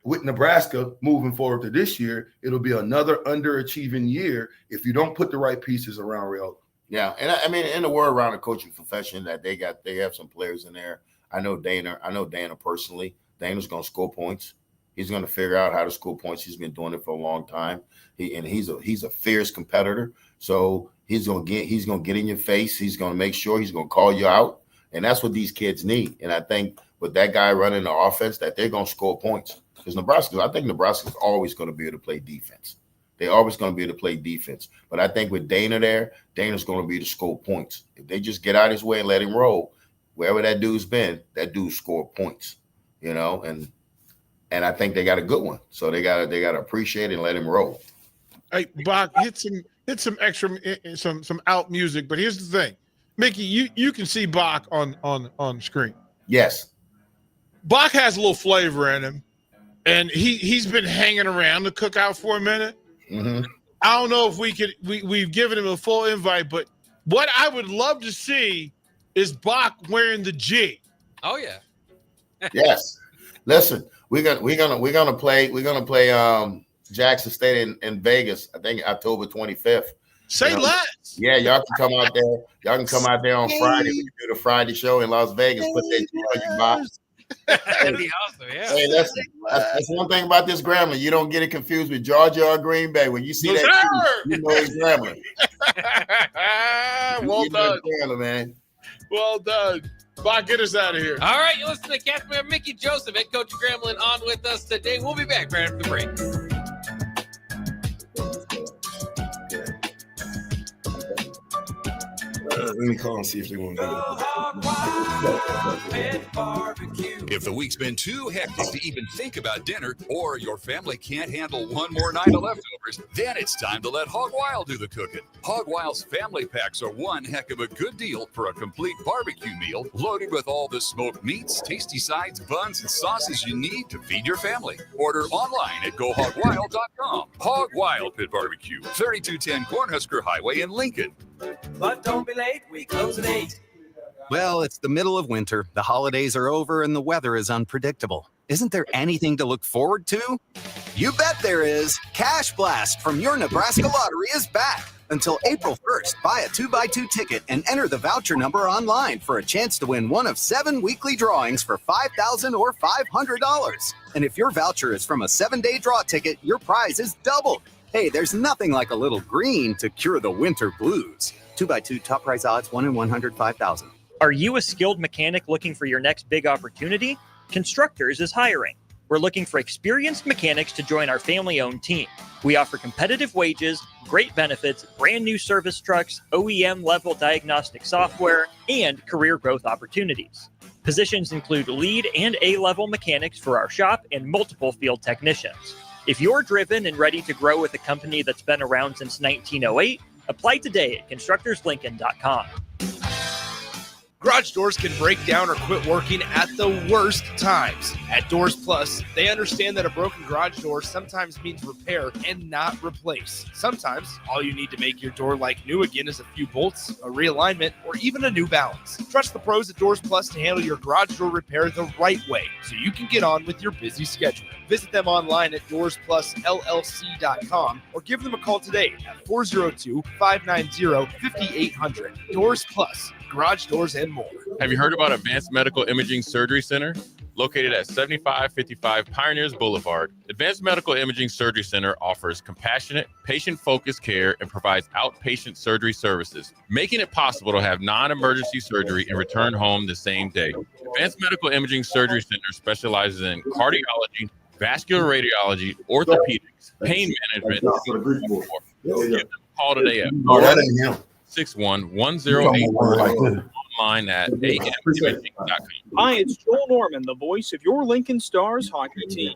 With Nebraska moving forward to this year, it'll be another underachieving year if you don't put the right pieces around Raiola. Yeah, and I mean, in the word around the coaching profession, that they have some players in there. I know Dana personally. Dana's going to score points. He's going to figure out how to score points. He's been doing it for a long time. He's a fierce competitor. So he's going to get in your face. He's going to make sure he's going to call you out, and that's what these kids need. And I think with that guy running the offense, that they're going to score points. Because I think Nebraska's always going to be able to play defense. They're always going to be able to play defense. But I think with Dana there, Dana's going to be able to score points. If they just get out his way and let him roll, wherever that dude's been, that dude scored points. You know, and I think they got a good one. So they got to appreciate it and let him roll. Hey, Bach, hit some extra some out music. But here's the thing, Mickey, you can see Bach on screen. Yes. Bach has a little flavor in him. and he's been hanging around the cookout for a minute. Mm-hmm. I don't know if we've given him a full invite, but what I would love to see is Bach wearing the G. Oh yeah. Yes. Listen, we're gonna play Jackson State in Vegas. I think October 25th. Say less. Yeah, y'all can come out there. Y'all can come out there on Friday. We can do the Friday show in Las Vegas. Put that G on your box. That'd be awesome. Yeah. Hey, listen, that's one thing about this Grambling. You don't get it confused with Georgia or Green Bay. When you see that, you know it's Grambling. Well done, Grambling, man. Well done. Bach, get us out of here. All right, you listen to Captain Mickey Joseph, head coach of Grambling, on with us today. We'll be back right after the break. Let me call and see if they want to do it. If the week's been too hectic to even think about dinner, or your family can't handle one more night of leftovers, then it's time to let Hog Wild do the cooking. Hog Wild's family packs are one heck of a good deal for a complete barbecue meal loaded with all the smoked meats, tasty sides, buns, and sauces you need to feed your family. Order online at GoHogWild.com. Hog Wild Pit Barbecue, 3210 Cornhusker Highway in Lincoln. But don't be late, we close at 8. Well, it's the middle of winter, the holidays are over, and the weather is unpredictable. Isn't there anything to look forward to? You bet there is. Cash Blast from your Nebraska Lottery is back. Until April 1st, buy a 2x2 ticket and enter the voucher number online for a chance to win one of 7 weekly drawings for $5,000 or $500. And if your voucher is from a 7-day draw ticket, your prize is doubled. Hey, there's nothing like a little green to cure the winter blues. 2x2 top prize odds, 1 in 105,000. Are you a skilled mechanic looking for your next big opportunity? Constructors is hiring. We're looking for experienced mechanics to join our family-owned team. We offer competitive wages, great benefits, brand new service trucks, OEM-level diagnostic software, and career growth opportunities. Positions include lead and A-level mechanics for our shop and multiple field technicians. If you're driven and ready to grow with a company that's been around since 1908, apply today at constructorslincoln.com. Garage doors can break down or quit working at the worst times. At Doors Plus, they understand that a broken garage door sometimes means repair and not replace. Sometimes, all you need to make your door like new again is a few bolts, a realignment, or even a new balance. Trust the pros at Doors Plus to handle your garage door repair the right way so you can get on with your busy schedule. Visit them online at DoorsPlusLLC.com or give them a call today at 402-590-5800. Doors Plus, garage doors and more. Have you heard about Advanced Medical Imaging Surgery Center? Located at 7555 Pioneers Boulevard, Advanced Medical Imaging Surgery Center offers compassionate, patient-focused care and provides outpatient surgery services, making it possible to have non-emergency surgery and return home the same day. Advanced Medical Imaging Surgery Center specializes in cardiology, vascular radiology, orthopedics, pain management, and more. Give them a call today at 461-1081. Online at amimaging.com. Hi, it's Joel Norman, the voice of your Lincoln Stars hockey team.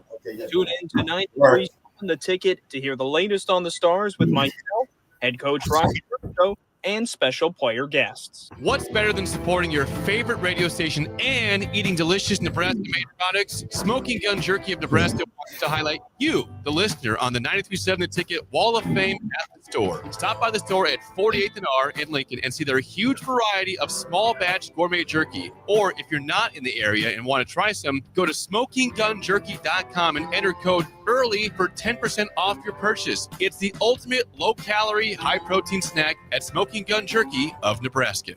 Tune in tonight on The Ticket to hear the latest on the Stars with myself, head coach Rocky Burko, and special player guests. What's better than supporting your favorite radio station and eating delicious Nebraska-made products? Smoking Gun Jerky of Nebraska wants to highlight you, the listener, on the 93.7 The Ticket Wall of Fame at the store. Stop by the store at 48th and R in Lincoln and see their huge variety of small batch gourmet jerky. Or if you're not in the area and want to try some, go to smokinggunjerky.com and enter code EARLY for 10% off your purchase. It's the ultimate low-calorie, high-protein snack at Smoking Gun Jerky of Nebraska.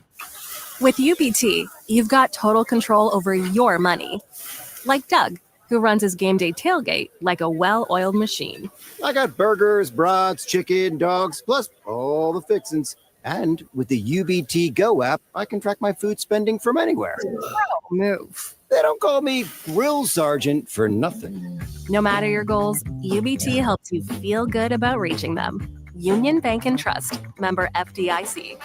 With UBT, you've got total control over your money. Like Doug, who runs his game day tailgate like a well-oiled machine. I got burgers, brats, chicken, dogs, plus all the fixins. And with the UBT Go app, I can track my food spending from anywhere. Move. They don't call me Grill Sergeant for nothing. No matter your goals, UBT helps you feel good about reaching them. Union Bank and Trust, member FDIC.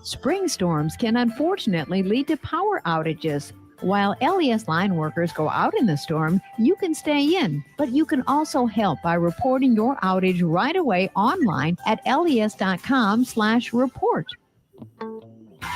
Spring storms can unfortunately lead to power outages. While LES line workers go out in the storm, you can stay in, but you can also help by reporting your outage right away online at les.com/report.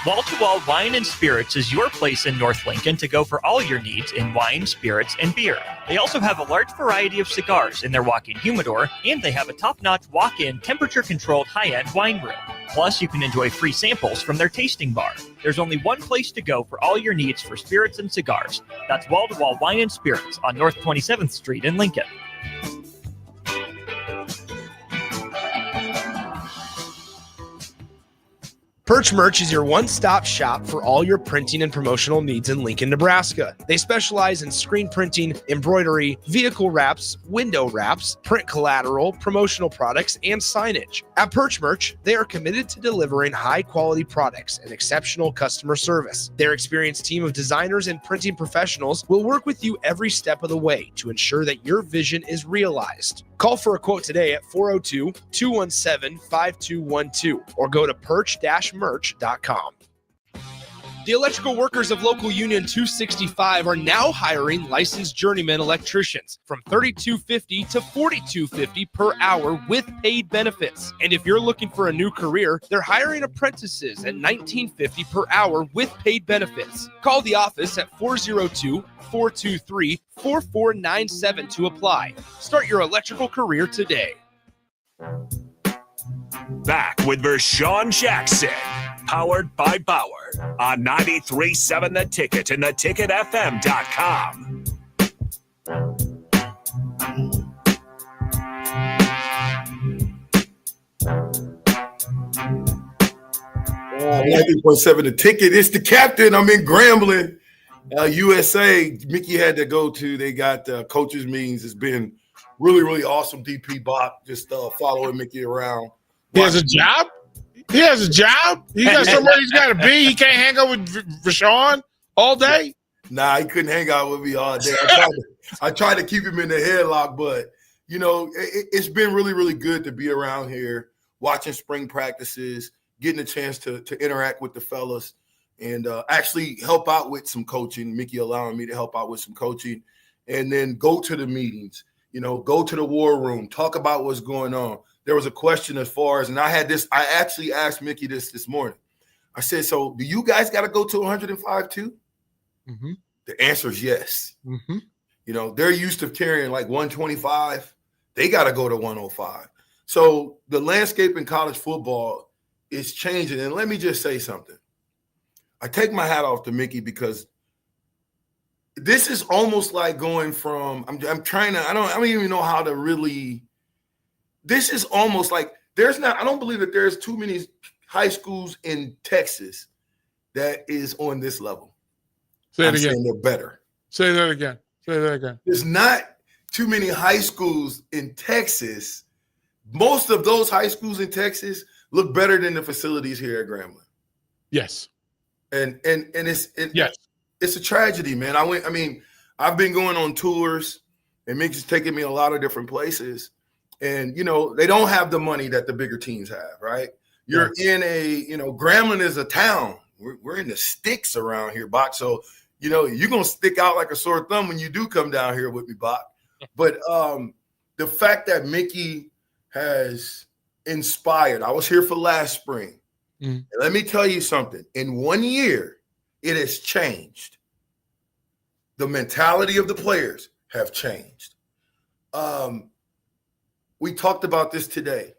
Wall-to-Wall Wine and Spirits is your place in North Lincoln to go for all your needs in wine, spirits, and beer. They also have a large variety of cigars in their walk-in humidor, and they have a top-notch walk-in temperature-controlled high-end wine room. Plus, you can enjoy free samples from their tasting bar. There's only one place to go for all your needs for spirits and cigars. That's Wall-to-Wall Wine and Spirits on North 27th Street in Lincoln. Perch Merch is your one-stop shop for all your printing and promotional needs in Lincoln, Nebraska. They specialize in screen printing, embroidery, vehicle wraps, window wraps, print collateral, promotional products, and signage. At Perch Merch, they are committed to delivering high-quality products and exceptional customer service. Their experienced team of designers and printing professionals will work with you every step of the way to ensure that your vision is realized. Call for a quote today at 402-217-5212 or go to perch-merch.com. The electrical workers of Local Union 265 are now hiring licensed journeyman electricians from $32.50 to $42.50 per hour with paid benefits. And if you're looking for a new career, they're hiring apprentices at $19.50 per hour with paid benefits. Call the office at 402-423-4497 to apply. Start your electrical career today. Back with Vershawn Jackson, powered by Bauer on 93.7 The Ticket and theticketfm.com. Oh, 90.7 The Ticket. It's the captain. I'm in Grambling, USA. Mickey had to go to. They got coaches meetings. It's been really, really awesome. DP Bach just following Mickey around. He has a job? He has a job? He got somewhere he's got to be? He can't hang out with Vershawn all day? Nah, he couldn't hang out with me all day. I tried to keep him in the headlock, but, you know, it's been really, really good to be around here, watching spring practices, getting a chance to interact with the fellas and actually help out with some coaching. Mickey allowing me to help out with some coaching and then go to the meetings, you know, go to the war room, talk about what's going on. There was a question as far as, and I actually asked Mickey this morning. I said, so do you guys got to go to 105 too? Mm-hmm. The answer is yes. Mm-hmm. You know, they're used to carrying like 125. They got to go to 105. So the landscape in college football is changing. And let me just say something. I take my hat off to Mickey because this is almost like going from, I don't even know how to really, this is almost like I don't believe that there's too many high schools in Texas that is on this level. Say it again. Saying they're better. Say that again. Say that again. There's not too many high schools in Texas. Most of those high schools in Texas look better than the facilities here at Grambling. Yes. And it's a tragedy, man. I've been going on tours and Mickey's taking me a lot of different places. And, you know, they don't have the money that the bigger teams have, right? You're in Grambling is a town. We're in the sticks around here, Bach. So, you know, you're going to stick out like a sore thumb when you do come down here with me, Bach. But the fact that Mickey has inspired, I was here for last spring. And let me tell you something. In 1 year, it has changed. The mentality of the players have changed. We talked about this today.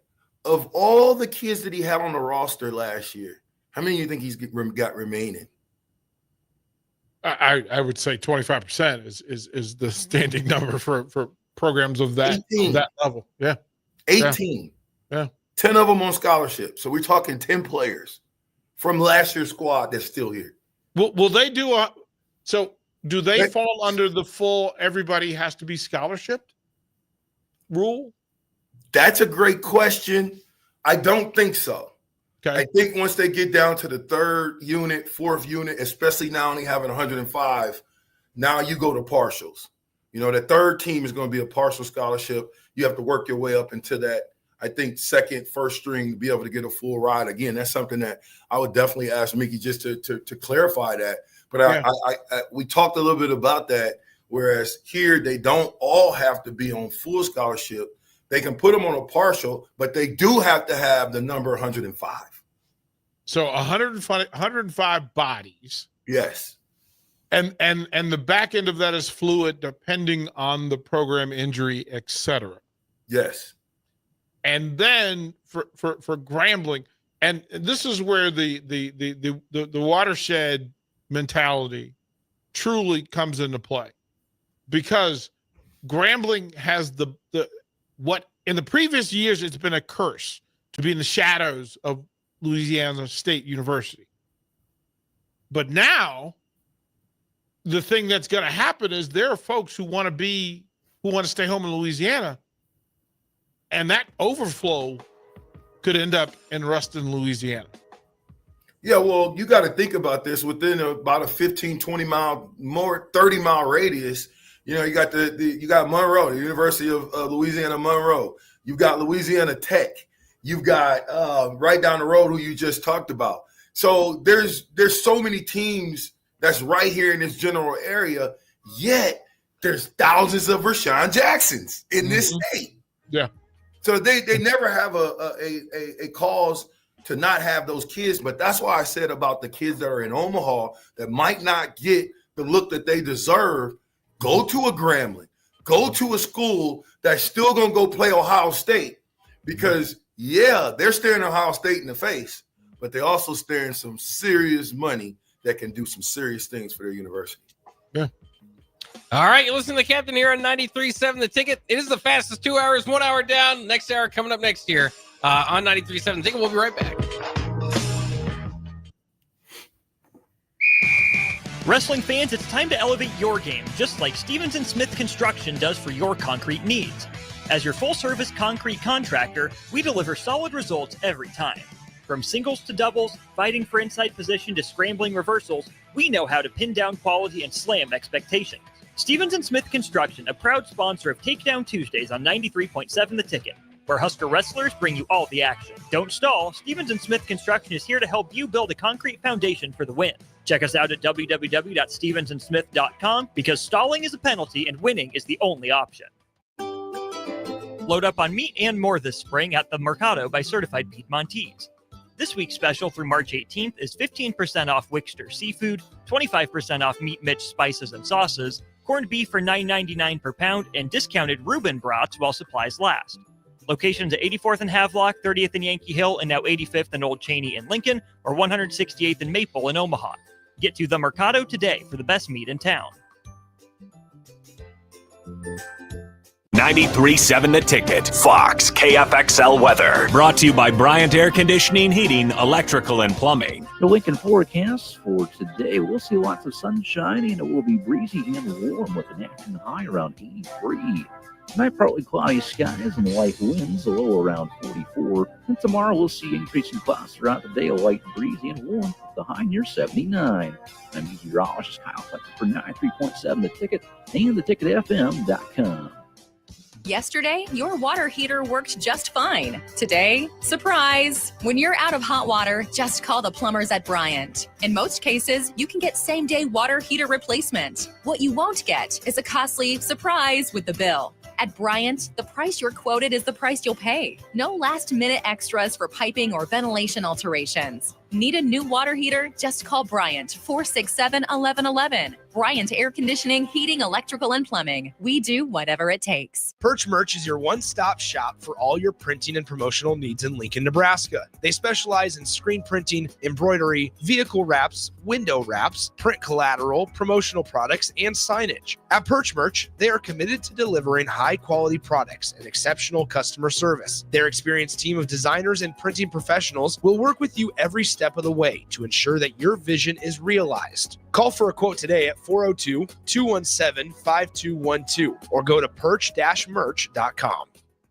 Of all the kids that he had on the roster last year, how many do you think he's got remaining? I would say 25% is the standing number for programs of that level. Yeah. 18. Yeah. 10 of them on scholarship. So we're talking 10 players from last year's squad that's still here. Will they do do they fall under the full everybody has to be scholarshiped rule? That's a great question. I don't think so. Okay. I think once they get down to the third unit, fourth unit, especially now only having 105, now you go to partials. You know, the third team is going to be a partial scholarship. You have to work your way up into that, I think, second, first string to be able to get a full ride. Again, that's something that I would definitely ask Mickey just to clarify that. But we talked a little bit about that, whereas here they don't all have to be on full scholarship. They can put them on a partial, but they do have to have the number 105. So 105 bodies. Yes. And the back end of that is fluid depending on the program injury, etc. Yes. And then for Grambling, and this is where the watershed mentality truly comes into play, because Grambling has the what in the previous years it's been a curse to be in the shadows of Louisiana State University. But now the thing that's going to happen is there are folks who want to stay home in Louisiana, and that overflow could end up in Ruston, Louisiana. Yeah, well, you got to think about this within about a 15, 20 mile, more 30 mile radius. You know, you got you got Monroe, the University of Louisiana Monroe. You've got Louisiana Tech. You've got right down the road who you just talked about. So there's so many teams that's right here in this general area, yet there's thousands of Rashawn Jacksons in this state. Yeah. So they never have a cause to not have those kids. But that's why I said about the kids that are in Omaha that might not get the look that they deserve. Go to a Grambling. Go to a school that's still going to go play Ohio State, because, yeah, they're staring Ohio State in the face, but they're also staring some serious money that can do some serious things for their university. Yeah. All right, you're listening to the Captain here on 93.7 The Ticket. It is the fastest 2 hours, 1 hour down. Next hour coming up next year on 93.7 The Ticket. We'll be right back. Wrestling fans, it's time to elevate your game, just like Stevens & Smith Construction does for your concrete needs. As your full-service concrete contractor, we deliver solid results every time. From singles to doubles, fighting for inside position to scrambling reversals, we know how to pin down quality and slam expectations. Stevens & Smith Construction, a proud sponsor of Takedown Tuesdays on 93.7 The Ticket, where Husker wrestlers bring you all the action. Don't stall. Stevens & Smith Construction is here to help you build a concrete foundation for the win. Check us out at www.stevensandsmith.com, because stalling is a penalty and winning is the only option. Load up on meat and more this spring at the Mercado by Certified Piedmontese. This week's special through March 18th is 15% off Wickster seafood, 25% off Meat Mitch spices and sauces, corned beef for $9.99 per pound, and discounted Reuben brats while supplies last. Locations at 84th and Havelock, 30th and Yankee Hill, and now 85th and Old Cheney in Lincoln, or 168th and Maple in Omaha. Get to the Mercado today for the best meat in town. 93.7 The Ticket, Fox, KFXL weather. Brought to you by Bryant Air Conditioning, Heating, Electrical, and Plumbing. The Lincoln forecast for today, we'll see lots of sunshine, and it will be breezy and warm with an afternoon high around 83. Tonight, partly cloudy skies and light winds, a low around 44. And tomorrow, we'll see increasing clouds throughout the day, a light breezy and warm, with the high near 79. I'm meteorologist Kyle Fletcher for 93.7 The Ticket and theticketfm.com. Yesterday, your water heater worked just fine. Today, surprise! When you're out of hot water, just call the plumbers at Bryant. In most cases, you can get same-day water heater replacement. What you won't get is a costly surprise with the bill. At Bryant, the price you're quoted is the price you'll pay. No last-minute extras for piping or ventilation alterations. Need a new water heater? Just call Bryant, 467-1111. Bryant Air Conditioning, Heating, Electrical, and Plumbing. We do whatever it takes. Perch Merch is your one-stop shop for all your printing and promotional needs in Lincoln, Nebraska. They specialize in screen printing, embroidery, vehicle wraps, window wraps, print collateral, promotional products, and signage. At Perch Merch, they are committed to delivering high-quality products and exceptional customer service. Their experienced team of designers and printing professionals will work with you every step of the way to ensure that your vision is realized. Call for a quote today at 402-217-5212 or go to perch-merch.com.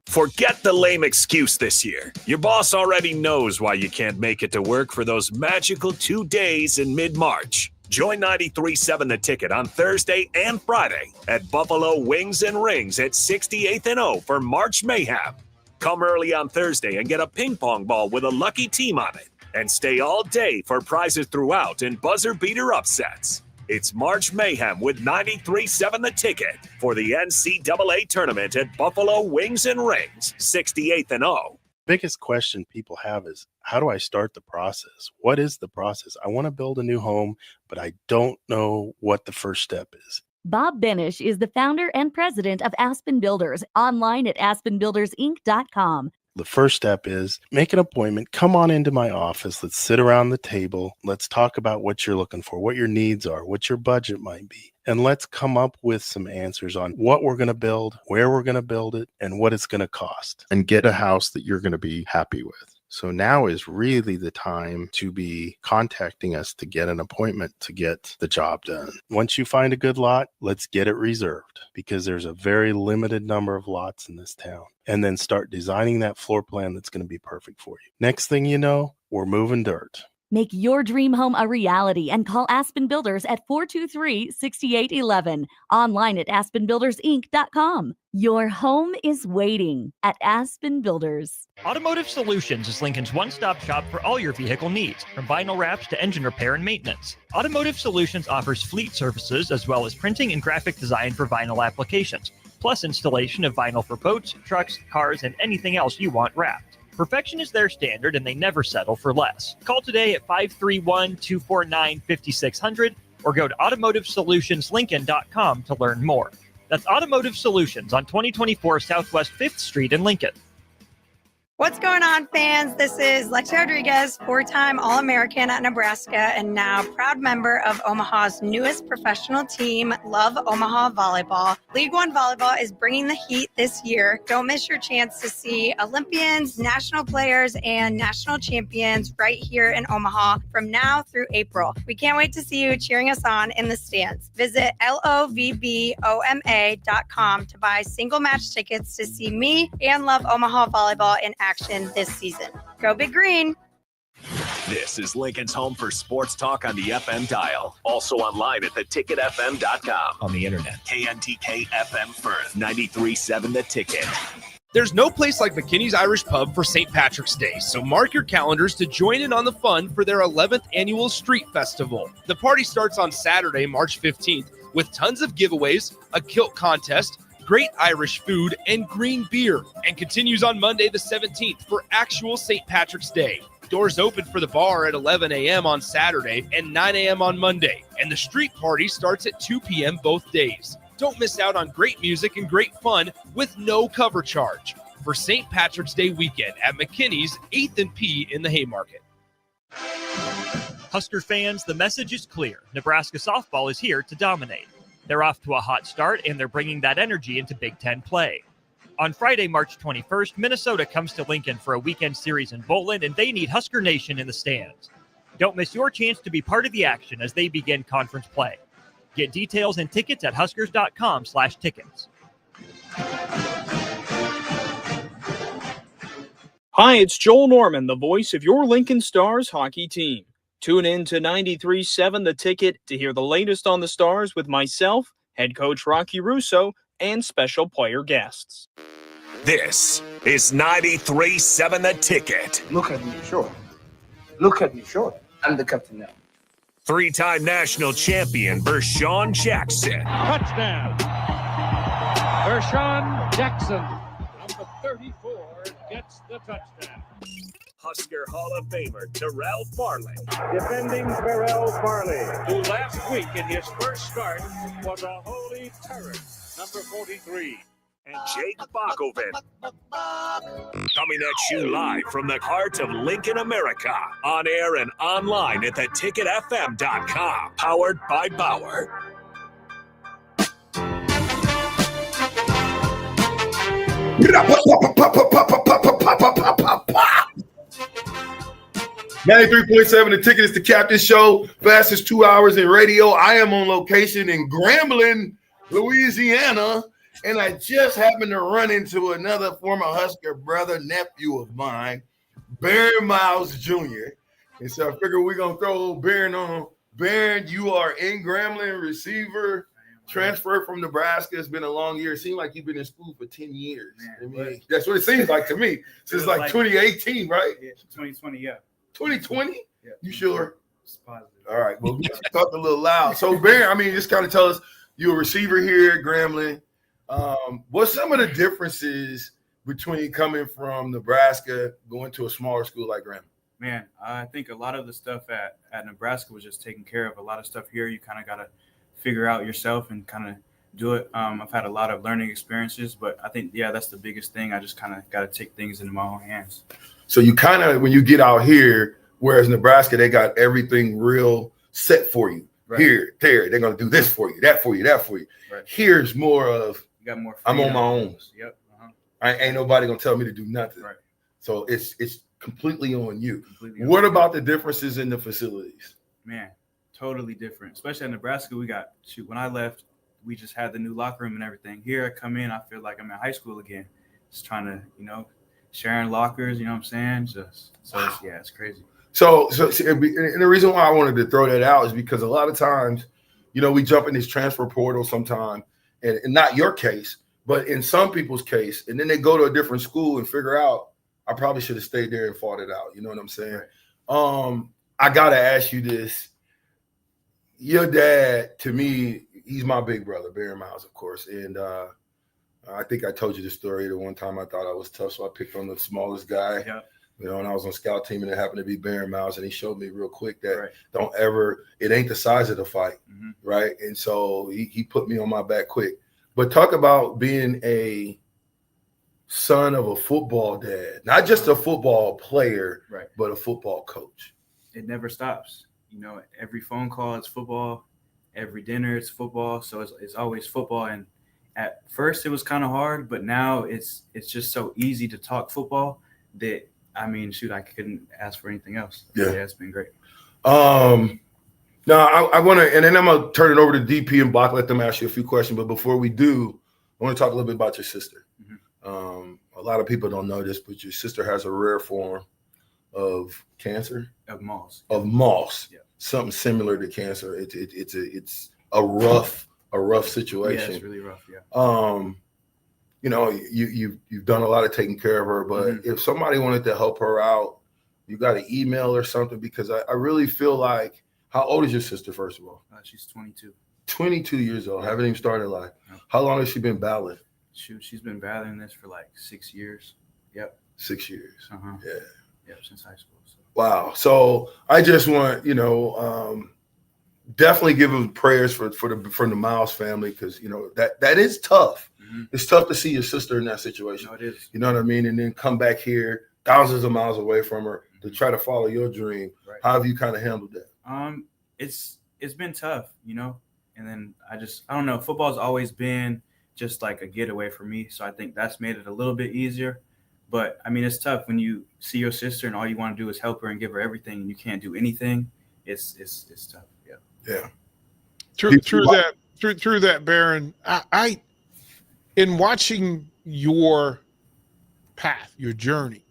Forget the lame excuse this year. Your boss already knows why you can't make it to work for those magical 2 days in mid-March. Join 93.7 The Ticket on Thursday and Friday at Buffalo Wings and Rings at 68th and O for March Mayhem. Come early on Thursday and get a ping pong ball with a lucky team on it. And stay all day for prizes throughout and buzzer beater upsets. It's March Mayhem with 93.7 The Ticket for the NCAA tournament at Buffalo Wings and Rings, 68th and O. Biggest question people have is, how do I start the process? What is the process? I want to build a new home, but I don't know what the first step is. Bob Benish is the founder and president of Aspen Builders, online at aspenbuildersinc.com. The first step is make an appointment. Come on into my office. Let's sit around the table. Let's talk about what you're looking for, what your needs are, what your budget might be. And let's come up with some answers on what we're going to build, where we're going to build it, and what it's going to cost. And get a house that you're going to be happy with. So now is really the time to be contacting us to get an appointment to get the job done. Once you find a good lot, let's get it reserved because there's a very limited number of lots in this town. And then start designing that floor plan that's going to be perfect for you. Next thing you know, we're moving dirt. Make your dream home a reality and call Aspen Builders at 423-6811. Online at aspenbuildersinc.com. Your home is waiting at Aspen Builders. Automotive Solutions is Lincoln's one-stop shop for all your vehicle needs, from vinyl wraps to engine repair and maintenance. Automotive Solutions offers fleet services as well as printing and graphic design for vinyl applications, plus installation of vinyl for boats, trucks, cars, and anything else you want wrapped. Perfection is their standard, and they never settle for less. Call today at 531-249-5600 or go to automotivesolutionslincoln.com to learn more. That's Automotive Solutions on 2024 Southwest 5th Street in Lincoln. What's going on, fans? This is Lexi Rodriguez, four-time All-American at Nebraska and now proud member of Omaha's newest professional team, Love Omaha Volleyball. League One Volleyball is bringing the heat this year. Don't miss your chance to see Olympians, national players, and national champions right here in Omaha from now through April. We can't wait to see you cheering us on in the stands. Visit lovboma.com to buy single match tickets to see me and Love Omaha Volleyball in action this season. Go Big Green! This is Lincoln's home for sports talk on the FM dial. Also online at theticketfm.com. On the internet, KNTK FM Firth, 93.7 The Ticket. There's no place like McKinney's Irish Pub for St. Patrick's Day, so mark your calendars to join in on the fun for their 11th annual Street Festival. The party starts on Saturday, March 15th, with tons of giveaways, a kilt contest, great Irish food, and green beer, and continues on Monday the 17th for actual St. Patrick's Day. Doors open for the bar at 11 a.m. on Saturday and 9 a.m. on Monday, and the street party starts at 2 p.m. both days. Don't miss out on great music and great fun with no cover charge for St. Patrick's Day weekend at McKinney's 8th and P in the Haymarket. Husker fans, the message is clear. Nebraska softball is here to dominate. They're off to a hot start, and they're bringing that energy into Big Ten play. On Friday, March 21st, Minnesota comes to Lincoln for a weekend series in Bowling, and they need Husker Nation in the stands. Don't miss your chance to be part of the action as they begin conference play. Get details and tickets at huskers.com/tickets. Hi, it's Joel Norman, the voice of your Lincoln Stars hockey team. Tune in to 93.7 The Ticket to hear the latest on the Stars with myself, head coach Rocky Russo, and special player guests. This is 93.7 The Ticket. Look at me, sure. Look at me, sure. I'm the captain now. Three-time national champion Vershawn Jackson. Touchdown. Vershawn Jackson, number 34, gets the touchdown. Husker Hall of Famer Terrell Farley. Defending Terrell Farley, who last week in his first start was a holy terror, number 43. And Jake Bakoven. Coming at you live from the heart of Lincoln, America. On air and online at theticketfm.com. Powered by Bauer. $93.7 The Ticket is the Captain Show. Fastest 2 hours in radio. I am on location in Grambling, Louisiana. And I just happened to run into another former Husker brother, nephew of mine, Baron Miles Jr. And so I figure we're going to throw a little Baron on. Baron, you are in Grambling, receiver, transferred from Nebraska. It's been a long year. It seems like you've been in school for 10 years. I mean, that's what it seems like to me. Since like 2018, right? Yeah, 2020, yeah. 2020? Yeah. You sure? It's positive. All right. Well, we talked a little loud. So, Baron, I mean, just kind of tell us, you're a receiver here at Grambling. What's some of the differences between coming from Nebraska, going to a smaller school like Grambling? Man, I think a lot of the stuff at Nebraska was just taken care of. A lot of stuff here, you kind of got to figure out yourself and kind of do it. I've had a lot of learning experiences, but I think, that's the biggest thing. I just kind of got to take things into my own hands. So you kind of, when you get out here, whereas Nebraska, they got everything real set for you. Right. Here, there, they're going to do this for you, that for you, that for you. Right. Here's more of, you got more I'm on my own. Yep. I ain't nobody going to tell me to do nothing. Right. So it's completely on you. What about the differences in the facilities? Man, totally different. Especially at Nebraska, when I left, we just had the new locker room and everything. Here I come in, I feel like I'm in high school again. Just trying to, sharing lockers, you know what I'm saying? It's crazy. So and the reason why I wanted to throw that out is because a lot of times, we jump in this transfer portal sometime, and not your case, but in some people's case, and then they go to a different school and figure out, I probably should have stayed there and fought it out. You know what I'm saying? I got to ask you this. Your dad, to me, he's my big brother, Barry Miles, of course. And I think I told you the story the one time I thought I was tough, so I picked on the smallest guy. Yeah. And I was on scout team, and it happened to be Barry Miles, and he showed me real quick that it ain't the size of the fight, right? And so he put me on my back quick. But talk about being a son of a football dad, not just a football player, but a football coach. It never stops. Every phone call it's football, every dinner it's football. So it's always football. And at first it was kind of hard, but now it's just so easy to talk football that, I couldn't ask for anything else. Yeah, it's been great. Now I want to, and then I'm gonna turn it over to DP and Bach, let them ask you a few questions. But before we do, I want to talk a little bit about your sister. A lot of people don't know this, but your sister has a rare form of cancer. Of moss. Yeah. Something similar to cancer. It's a rough situation. Yeah, it's really rough. Yeah. You've done a lot of taking care of her, but if somebody wanted to help her out, you got an email or something, because I really feel like, how old is your sister, first of all? She's 22. 22 years old. Haven't even started life. No. How long has she been battling? She's been battling this for like 6 years. Yep. 6 years. Yeah. Yep, since high school. So. Wow. So I just want, definitely give them prayers for the Miles family, because that is tough. It's tough to see your sister in that situation. No, it is. You know what I mean? And then come back here thousands of miles away from her to try to follow your dream. Right. How have you kind of handled that? It's been tough, and then I don't know. Football's always been just like a getaway for me, so I think that's made it a little bit easier. But it's tough when you see your sister and all you want to do is help her and give her everything, and you can't do anything. It's tough. Yeah. Through that, Baron, I in watching your path, your journey,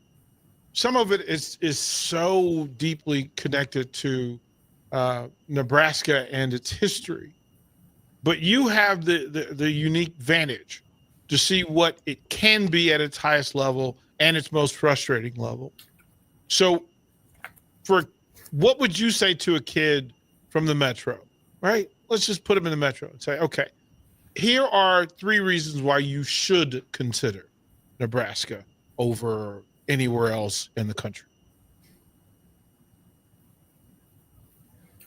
some of it is so deeply connected to Nebraska and its history, but you have the unique vantage to see what it can be at its highest level and its most frustrating level. So what would you say to a kid from the Metro, right? Let's just put him in the Metro and say, okay, here are 3 reasons why you should consider Nebraska over anywhere else in the country.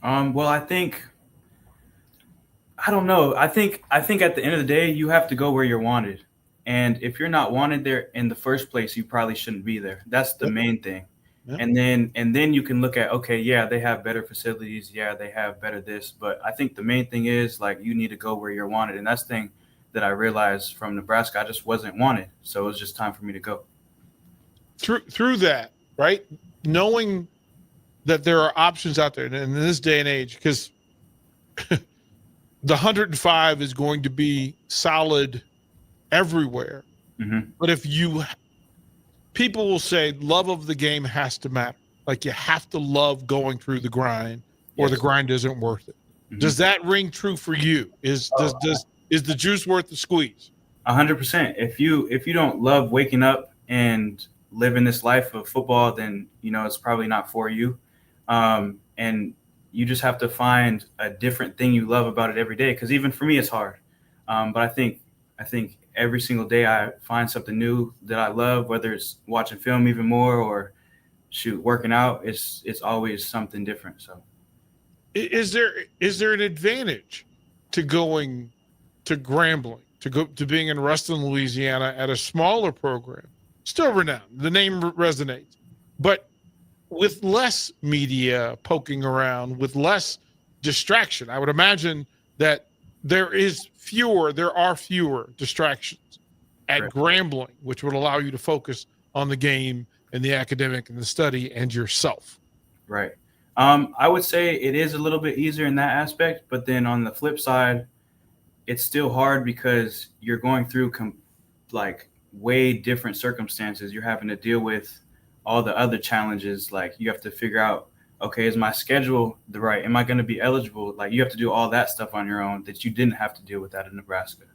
Well, I don't know. I think at the end of the day, you have to go where you're wanted. And if you're not wanted there in the first place, you probably shouldn't be there. That's the main thing. Yeah. And then you can look at, okay, yeah, they have better facilities. Yeah, they have better this. But I think the main thing is, like, you need to go where you're wanted. And that's the thing that I realized from Nebraska. I just wasn't wanted. So it was just time for me to go. Through that, right? Knowing that there are options out there in this day and age, because the 105 is going to be solid everywhere. But people will say love of the game has to matter. Like, you have to love going through the grind, or the grind isn't worth it. Does that ring true for you? Is the juice worth the squeeze? 100%. If you don't love waking up and living this life of football, then it's probably not for you. And you just have to find a different thing you love about it every day. Because even for me, it's hard. But I think I think every single day I find something new that I love, whether it's watching film even more or working out. It's always something different. So is there an advantage to going to Grambling, to being in Ruston, Louisiana at a smaller program, still renowned, the name resonates, but with less media poking around, with less distraction? I would imagine that there are fewer distractions at Grambling, which would allow you to focus on the game and the academic and the study and yourself. Right. I would say it is a little bit easier in that aspect, but then on the flip side, it's still hard because you're going through way different circumstances. You're having to deal with all the other challenges. Like you have to figure out, okay, is my schedule right? Am I going to be eligible? Like you have to do all that stuff on your own that you didn't have to deal with that in Nebraska.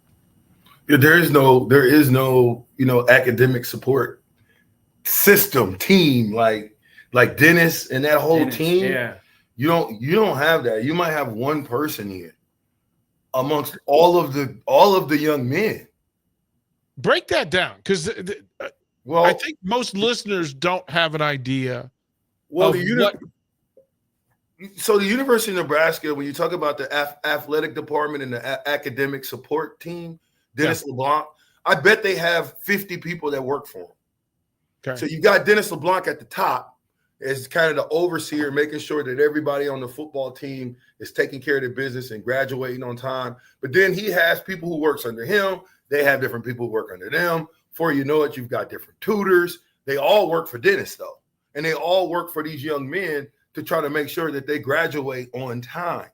Yeah, there is no, academic support system team like Dennis and that whole team. Yeah. You don't have that. You might have one person here amongst all of the young men. Break that down, because I think most listeners don't have an idea. Well, so the University of Nebraska, when you talk about the athletic department and the academic support team, Dennis LeBlanc, I bet they have 50 people that work for him. Okay. So you got Dennis LeBlanc at the top as kind of the overseer, making sure that everybody on the football team is taking care of their business and graduating on time. But then he has people who works under him. They have different people who work under them. Before you know it, you've got different tutors. They all work for Dennis, though. And they all work for these young men to try to make sure that they graduate on time.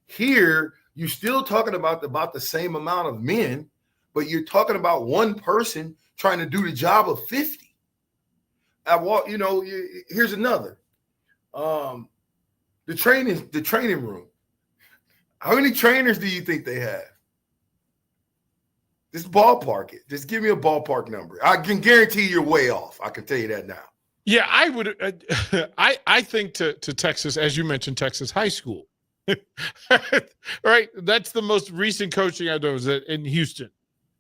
Here, you're still talking about the same amount of men, but you're talking about one person trying to do the job of 50. Here's another. The training room. How many trainers do you think they have? Just ballpark it. Just give me a ballpark number. I can guarantee you're way off. I can tell you that now. Yeah, I would. I think to Texas, as you mentioned, Texas high school, right? That's the most recent coaching I did was in Houston,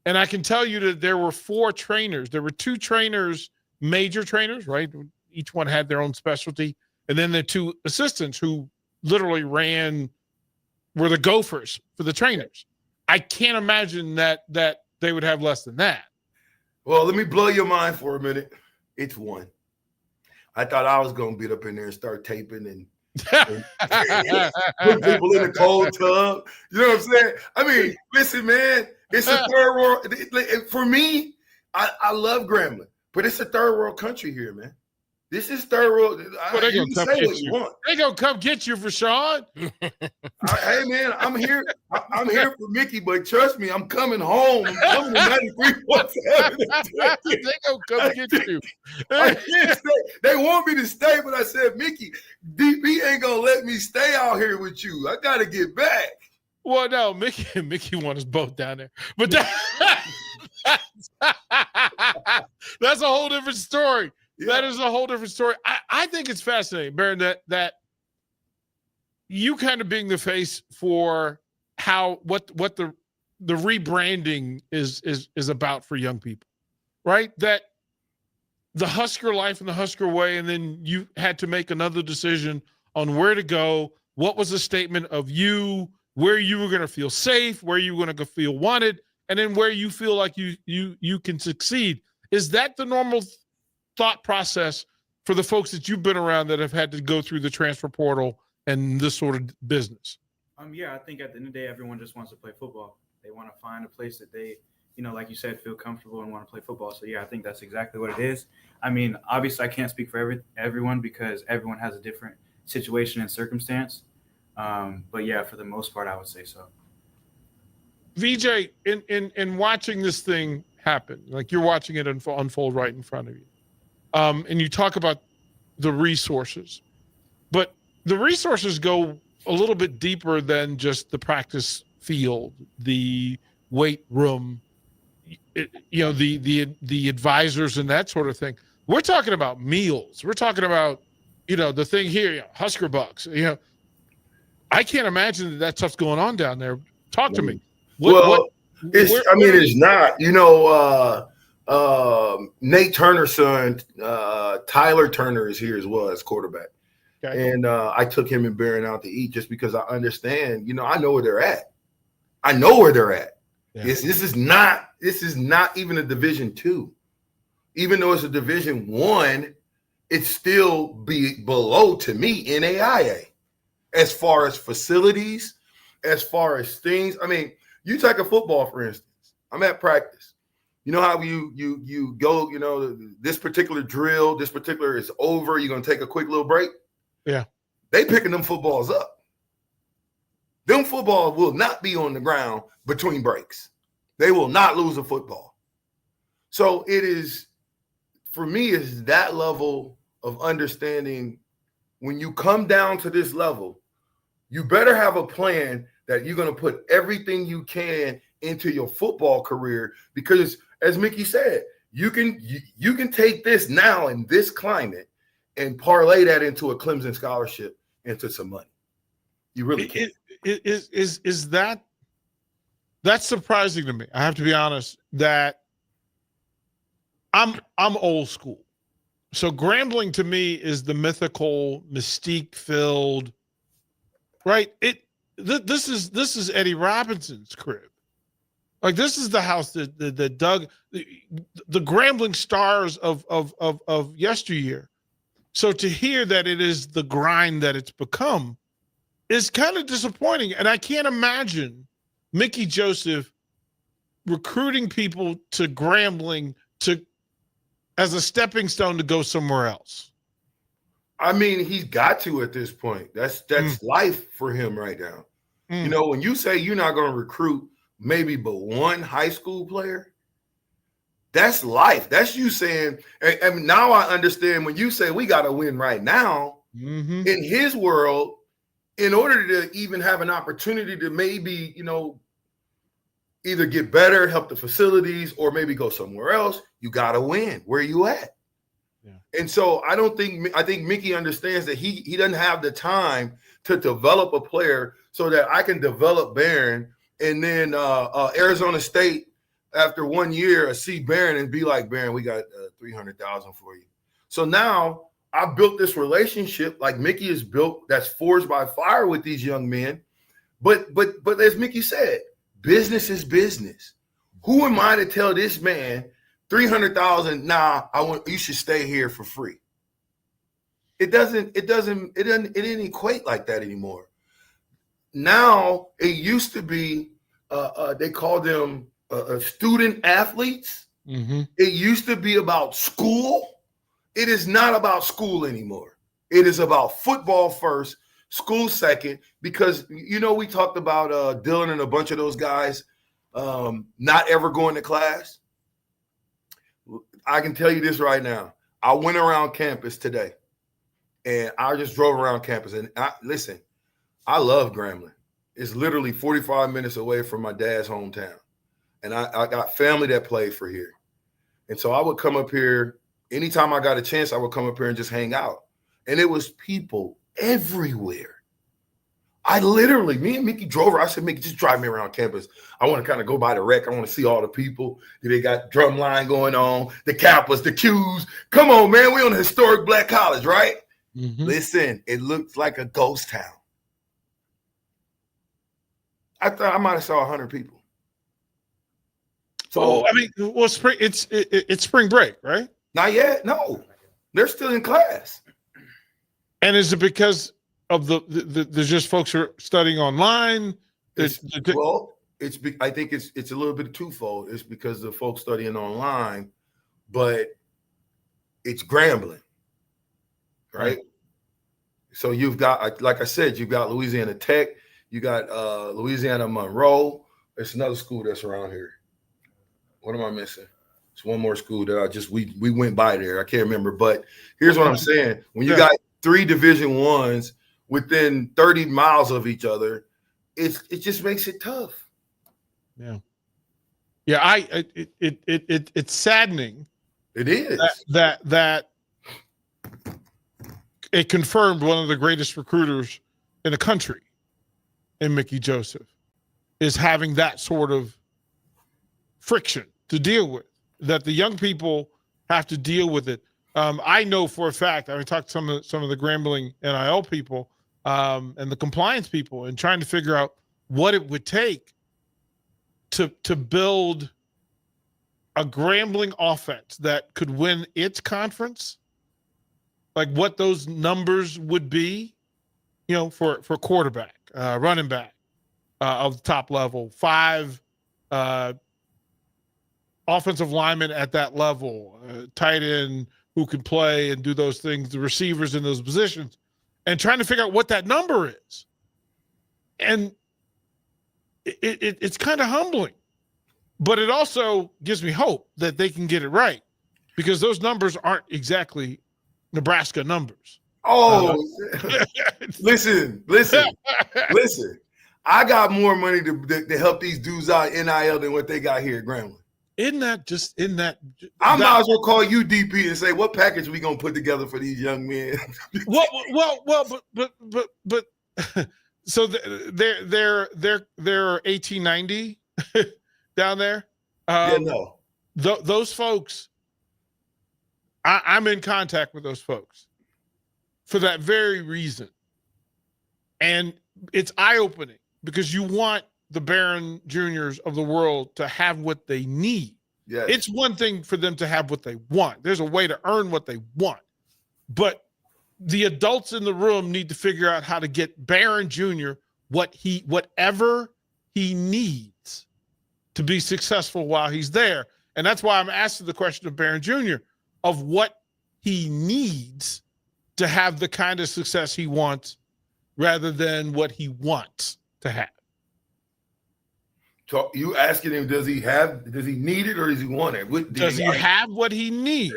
and I can tell you that there were 4 trainers. There were 2 trainers, major trainers, right? Each one had their own specialty, and then the 2 assistants who literally were the gophers for the trainers. I can't imagine that they would have less than that. Well, let me blow your mind for a minute. It's 1. I thought I was going to get up in there and start taping and put people in the cold tub. You know what I'm saying? I mean, listen, man, it's a third world. For me, I love Grambling, but it's a third world country here, man. This is third world. Well, You can say what you want. They gonna come get you, Rashawn. Hey, man, I'm here. I'm here for Mickey, but trust me, I'm coming home. I'm coming to 93.7. They gonna come get you. I can't stay. They want me to stay, but I said, Mickey, DB ain't gonna let me stay out here with you. I gotta get back. Well, no, Mickey want us both down there, but that's a whole different story. Yeah. That is a whole different story. I think it's fascinating, Baron, that you kind of being the face for what the rebranding is about for young people, right? That the Husker life and the Husker way, and then you had to make another decision on where to go. What was the statement of you, where you were going to feel safe, where you were going to feel wanted, and then where you feel like you can succeed. Is that the normal thought process for the folks that you've been around that have had to go through the transfer portal and this sort of business? Yeah, I think at the end of the day, everyone just wants to play football. They want to find a place that they, like you said, feel comfortable and want to play football. So yeah, I think that's exactly what it is. I mean, obviously I can't speak for everyone because everyone has a different situation and circumstance. But yeah, for the most part, I would say so. VJ, in watching this thing happen, like you're watching it unfold right in front of you. And you talk about the resources, but the resources go a little bit deeper than just the practice field, the weight room, the advisors and that sort of thing. We're talking about meals. We're talking about, the thing here, Husker Bucks. I can't imagine that stuff's going on down there. Talk to me. It's not. You know, Nate Turner's son, Tyler Turner, is here as well as quarterback. Okay. And I took him and Barron out to eat just because I understand, you know, I know where they're at. I know where they're at. Yeah. This is not even a Division II. Even though it's a Division I, it's still below, to me, NAIA as far as facilities, as far as things. I mean, you take a football, for instance. I'm at practice. You know how you go, you know, this particular drill, this particular is over. You're going to take a quick little break. Yeah. They picking them footballs up. Them footballs will not be on the ground between breaks. They will not lose a football. So it is, for me, is that level of understanding. When you come down to this level, you better have a plan that you're going to put everything you can into your football career, because as Mickey said, you can take this now in this climate and parlay that into a Clemson scholarship, into some money. You really can. Is that's surprising to me. I have to be honest that I'm old school. So Grambling to me is the mythical, mystique-filled, right? This is Eddie Robinson's crib. Like, this is the house that Doug, the Grambling stars of yesteryear. So to hear that it is the grind that it's become is kind of disappointing. And I can't imagine Mickey Joseph recruiting people to Grambling as a stepping stone to go somewhere else. I mean, he's got to at this point. That's life for him right now. You know, when you say you're not going to recruit maybe but one high school player, that's life. That's you saying, and now I understand when you say we got to win right now. In his world, in order to even have an opportunity to maybe, you know, either get better, help the facilities, or maybe go somewhere else, you got to win. Where are you at? Yeah. And so I think Mickey understands that he doesn't have the time to develop a player so that I can develop Barron, and then Arizona State, after 1 year, see Barron and be like, Barron, we got $300,000 for you. So now I built this relationship like Mickey has built, that's forged by fire with these young men. But as Mickey said, business is business. Who am I to tell this man $300,000? Nah, you should stay here for free. It didn't equate like that anymore. Now it used to be they call them student athletes. It used to be about school. It is not about school anymore. It is about football first, school second, because, you know, we talked about Dylan and a bunch of those guys not ever going to class. I can tell you this right now. I went around campus today, and I just drove around campus. And listen, I love Grambling. It's literally 45 minutes away from my dad's hometown. And I got family that played for here. And so I would come up here. Anytime I got a chance, I would come up here and just hang out. And it was people everywhere. Me and Mickey drove her. I said, Mickey, just drive me around campus. I want to kind of go by the rec. I want to see all the people. They got drum line going on, the Kappas, the Qs. Come on, man. We on a historic black college, right? Listen, it looks like a ghost town. I thought I might have saw 100 people. So I mean, well, it's spring break, right? Not yet. No, they're still in class. And is it because of there's just folks who are studying online? I think it's a little bit twofold. It's because the folks studying online, but it's Grambling, right? So you've got, like I said, you've got Louisiana Tech, you got Louisiana Monroe. There's another school that's around here. What am I missing? It's one more school that we went by there. I can't remember, but here's what I'm saying. When you got 3 Division I's within 30 miles of each other, it just makes it tough. Yeah. It's saddening. It is that it confirmed one of the greatest recruiters in the country, in Mickey Joseph, is having that sort of friction to deal with, that the young people have to deal with it. I know for a fact, I talked to some of the Grambling NIL people and the compliance people, and trying to figure out what it would take to build a Grambling offense that could win its conference, like what those numbers would be, for quarterback, running back of the top level, 5 offensive linemen at that level, tight end who can play and do those things, the receivers in those positions, and trying to figure out what that number is. And it's kind of humbling, but it also gives me hope that they can get it right, because those numbers aren't exactly Nebraska numbers. Oh, listen. I got more money to help these dudes out NIL than what they got here at Grambling. I might as well call you DP and say, what package we gonna put together for these young men? but so they're 1890 down there. Those folks, I'm in contact with those folks for that very reason, and it's eye-opening, because you want the Barron Juniors of the world to have what they need. Yes. It's one thing for them to have what they want. There's a way to earn what they want. But the adults in the room need to figure out how to get Barron Jr. whatever he needs to be successful while he's there. And that's why I'm asking the question of Barron Jr. of what he needs to have the kind of success he wants, rather than what he wants to have. So you asking him, does he need it, or does he want it? Does he have what he needs?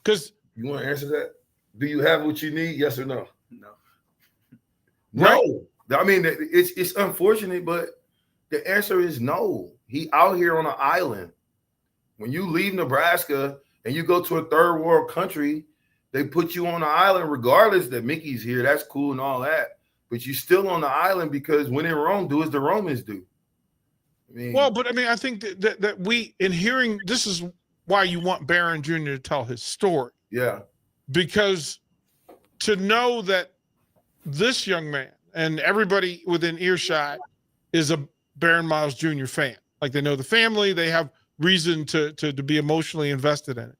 Because you want to answer that? Do you have what you need? Yes or no? No. Right. No. I mean, it's unfortunate, but the answer is no. He out here on an island. When you leave Nebraska and you go to a third world country, they put you on an island regardless that Mickey's here. That's cool and all that. But you're still on the island, because when in Rome, do as the Romans do. I think that we, in hearing, this is why you want Barron Jr. to tell his story. Yeah. Because to know that this young man and everybody within earshot is a Barron Miles Jr. fan. Like, they know the family, they have reason to be emotionally invested in it.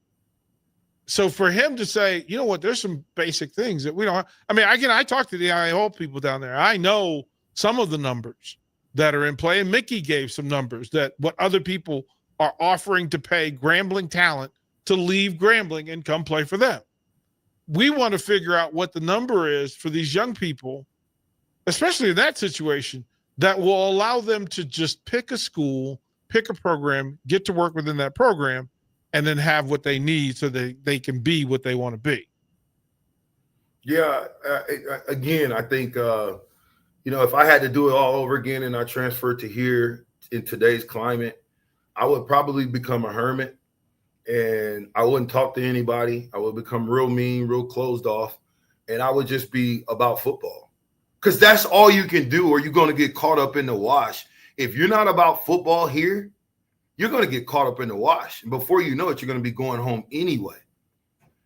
So for him to say, you know what, there's some basic things that we don't have. I talked to the IO people down there. I know some of the numbers that are in play, and Mickey gave some numbers that what other people are offering to pay Grambling talent to leave Grambling and come play for them. We want to figure out what the number is for these young people, especially in that situation, that will allow them to just pick a school, pick a program, get to work within that program, and then have what they need so they can be what they want to be. Yeah. Again, I think, if I had to do it all over again and I transferred to here in today's climate, I would probably become a hermit, and I wouldn't talk to anybody. I would become real mean, real closed off, and I would just be about football, because that's all you can do, or you're going to get caught up in the wash. If you're not about football here, you're going to get caught up in the wash. And before you know it, you're going to be going home anyway.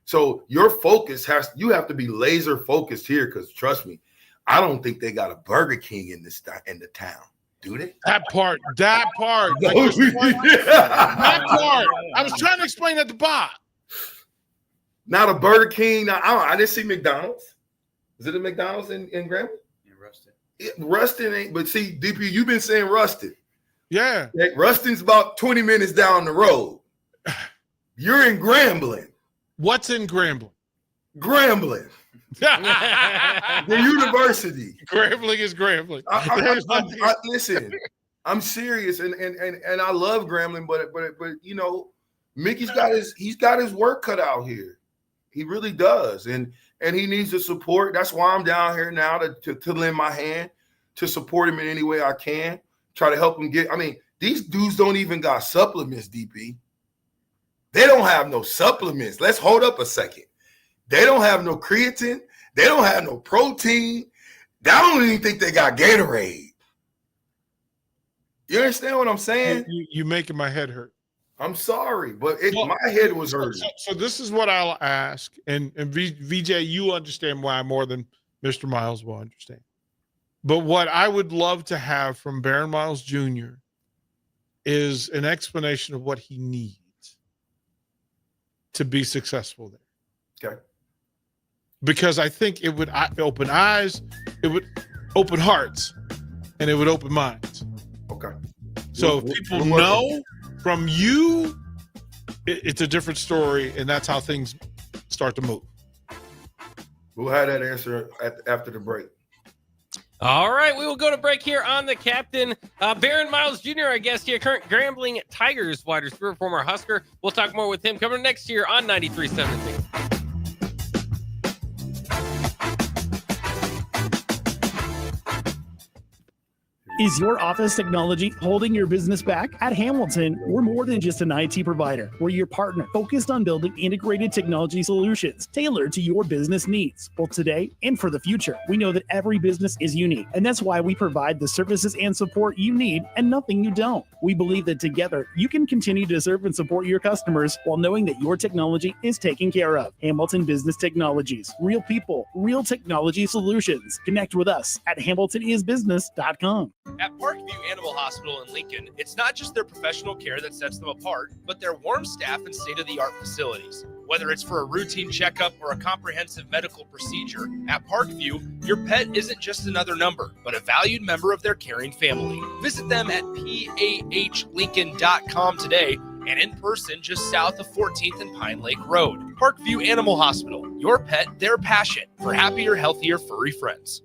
So your focus you have to be laser focused here, because trust me, I don't think they got a Burger King in the town. Do they? That part. That part. I was trying to explain that to Bob. Not a Burger King. I didn't see McDonald's. Is it a McDonald's in Grambling? In Ruston. Ruston ain't, but see, DP, you've been saying Ruston. Yeah. Ruston's about 20 minutes down the road. You're in Grambling. What's in Grambling? Grambling. The university. Grambling is Grambling. Listen, I'm serious, and I love Grambling, but Mickey's got his work cut out here. He really does, and he needs the support. That's why I'm down here now to lend my hand, to support him in any way I can. Try to help him get. These dudes don't even got supplements, DP. They don't have no supplements. Let's hold up a second. They don't have no creatine. They don't have no protein. I don't even think they got Gatorade. You understand what I'm saying? You making my head hurt. I'm sorry, but my head was hurting. So this is what I'll ask, and VJ, you understand why more than Mr. Miles will understand. But what I would love to have from Baron Miles Jr. is an explanation of what he needs to be successful there. Okay. Because I think it would open eyes, it would open hearts, and it would open minds. Okay. So if people know from you, it's a different story, and that's how things start to move. We'll have that answer after the break. All right, we will go to break here on the Captain. Baron Miles Jr., our guest here, current Grambling Tigers wide receiver, former Husker. We'll talk more with him coming next year on 93.7. Is your office technology holding your business back? At Hamilton, we're more than just an IT provider. We're your partner, focused on building integrated technology solutions tailored to your business needs, both today and for the future. We know that every business is unique, and that's why we provide the services and support you need and nothing you don't. We believe that together, you can continue to serve and support your customers while knowing that your technology is taken care of. Hamilton Business Technologies. Real people, real technology solutions. Connect with us at hamiltonisbusiness.com. At Parkview Animal Hospital in Lincoln, it's not just their professional care that sets them apart, but their warm staff and state-of-the-art facilities. Whether it's for a routine checkup or a comprehensive medical procedure, at Parkview, your pet isn't just another number, but a valued member of their caring family. Visit them at pahlincoln.com today and in person just south of 14th and Pine Lake Road. Parkview Animal Hospital, your pet, their passion for happier, healthier, furry friends.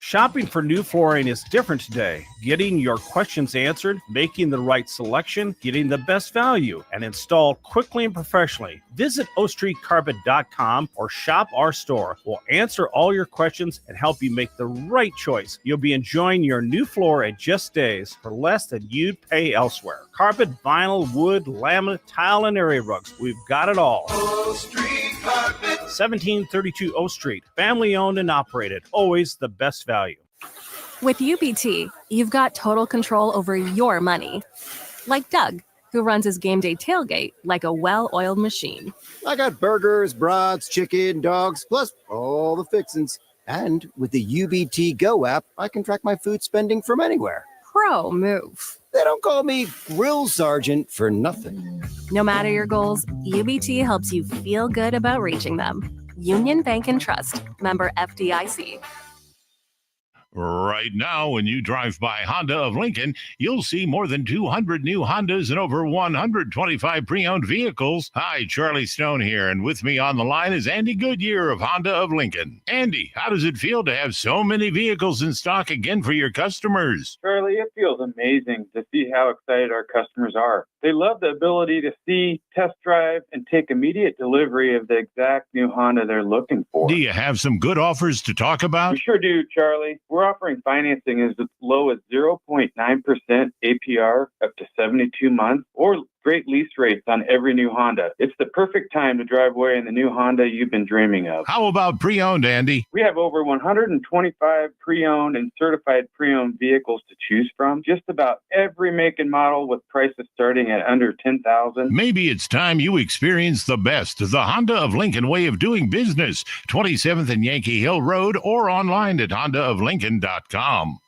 Shopping for new flooring is different today. Getting your questions answered, making the right selection, getting the best value, and installed quickly and professionally. Visit ostreetcarpet.com or shop our store. We'll answer all your questions and help you make the right choice. You'll be enjoying your new floor in just days for less than you'd pay elsewhere. Carpet, vinyl, wood, laminate, tile, and area rugs. We've got it all. O Street Carpet. 1732 O Street. Family owned and operated. Always the best value. With UBT, you've got total control over your money. Like Doug, who runs his game day tailgate like a well-oiled machine. I got burgers, brats, chicken, dogs, plus all the fixins. And with the UBT Go app, I can track my food spending from anywhere. Pro move. They don't call me Grill Sergeant for nothing. No matter your goals, UBT helps you feel good about reaching them. Union Bank and Trust. Member FDIC. Right now, when you drive by Honda of Lincoln, you'll see more than 200 new Hondas and over 125 pre-owned vehicles. Hi, Charlie Stone here, and with me on the line is Andy Goodyear of Honda of Lincoln. Andy, how does it feel to have so many vehicles in stock again for your customers? Charlie, it feels amazing to see how excited our customers are. They love the ability to see, test drive, and take immediate delivery of the exact new Honda they're looking for. Do you have some good offers to talk about? We sure do, Charlie. We're offering financing as low as 0.9% APR up to 72 months, or great lease rates on every new Honda. It's the perfect time to drive away in the new Honda you've been dreaming of. How about pre-owned, Andy? We have over 125 pre-owned and certified pre-owned vehicles to choose from. Just about every make and model with prices starting at under $10,000. Maybe it's time you experience the best, the Honda of Lincoln way of doing business. 27th and Yankee Hill Road, or online at hondaoflincoln.com.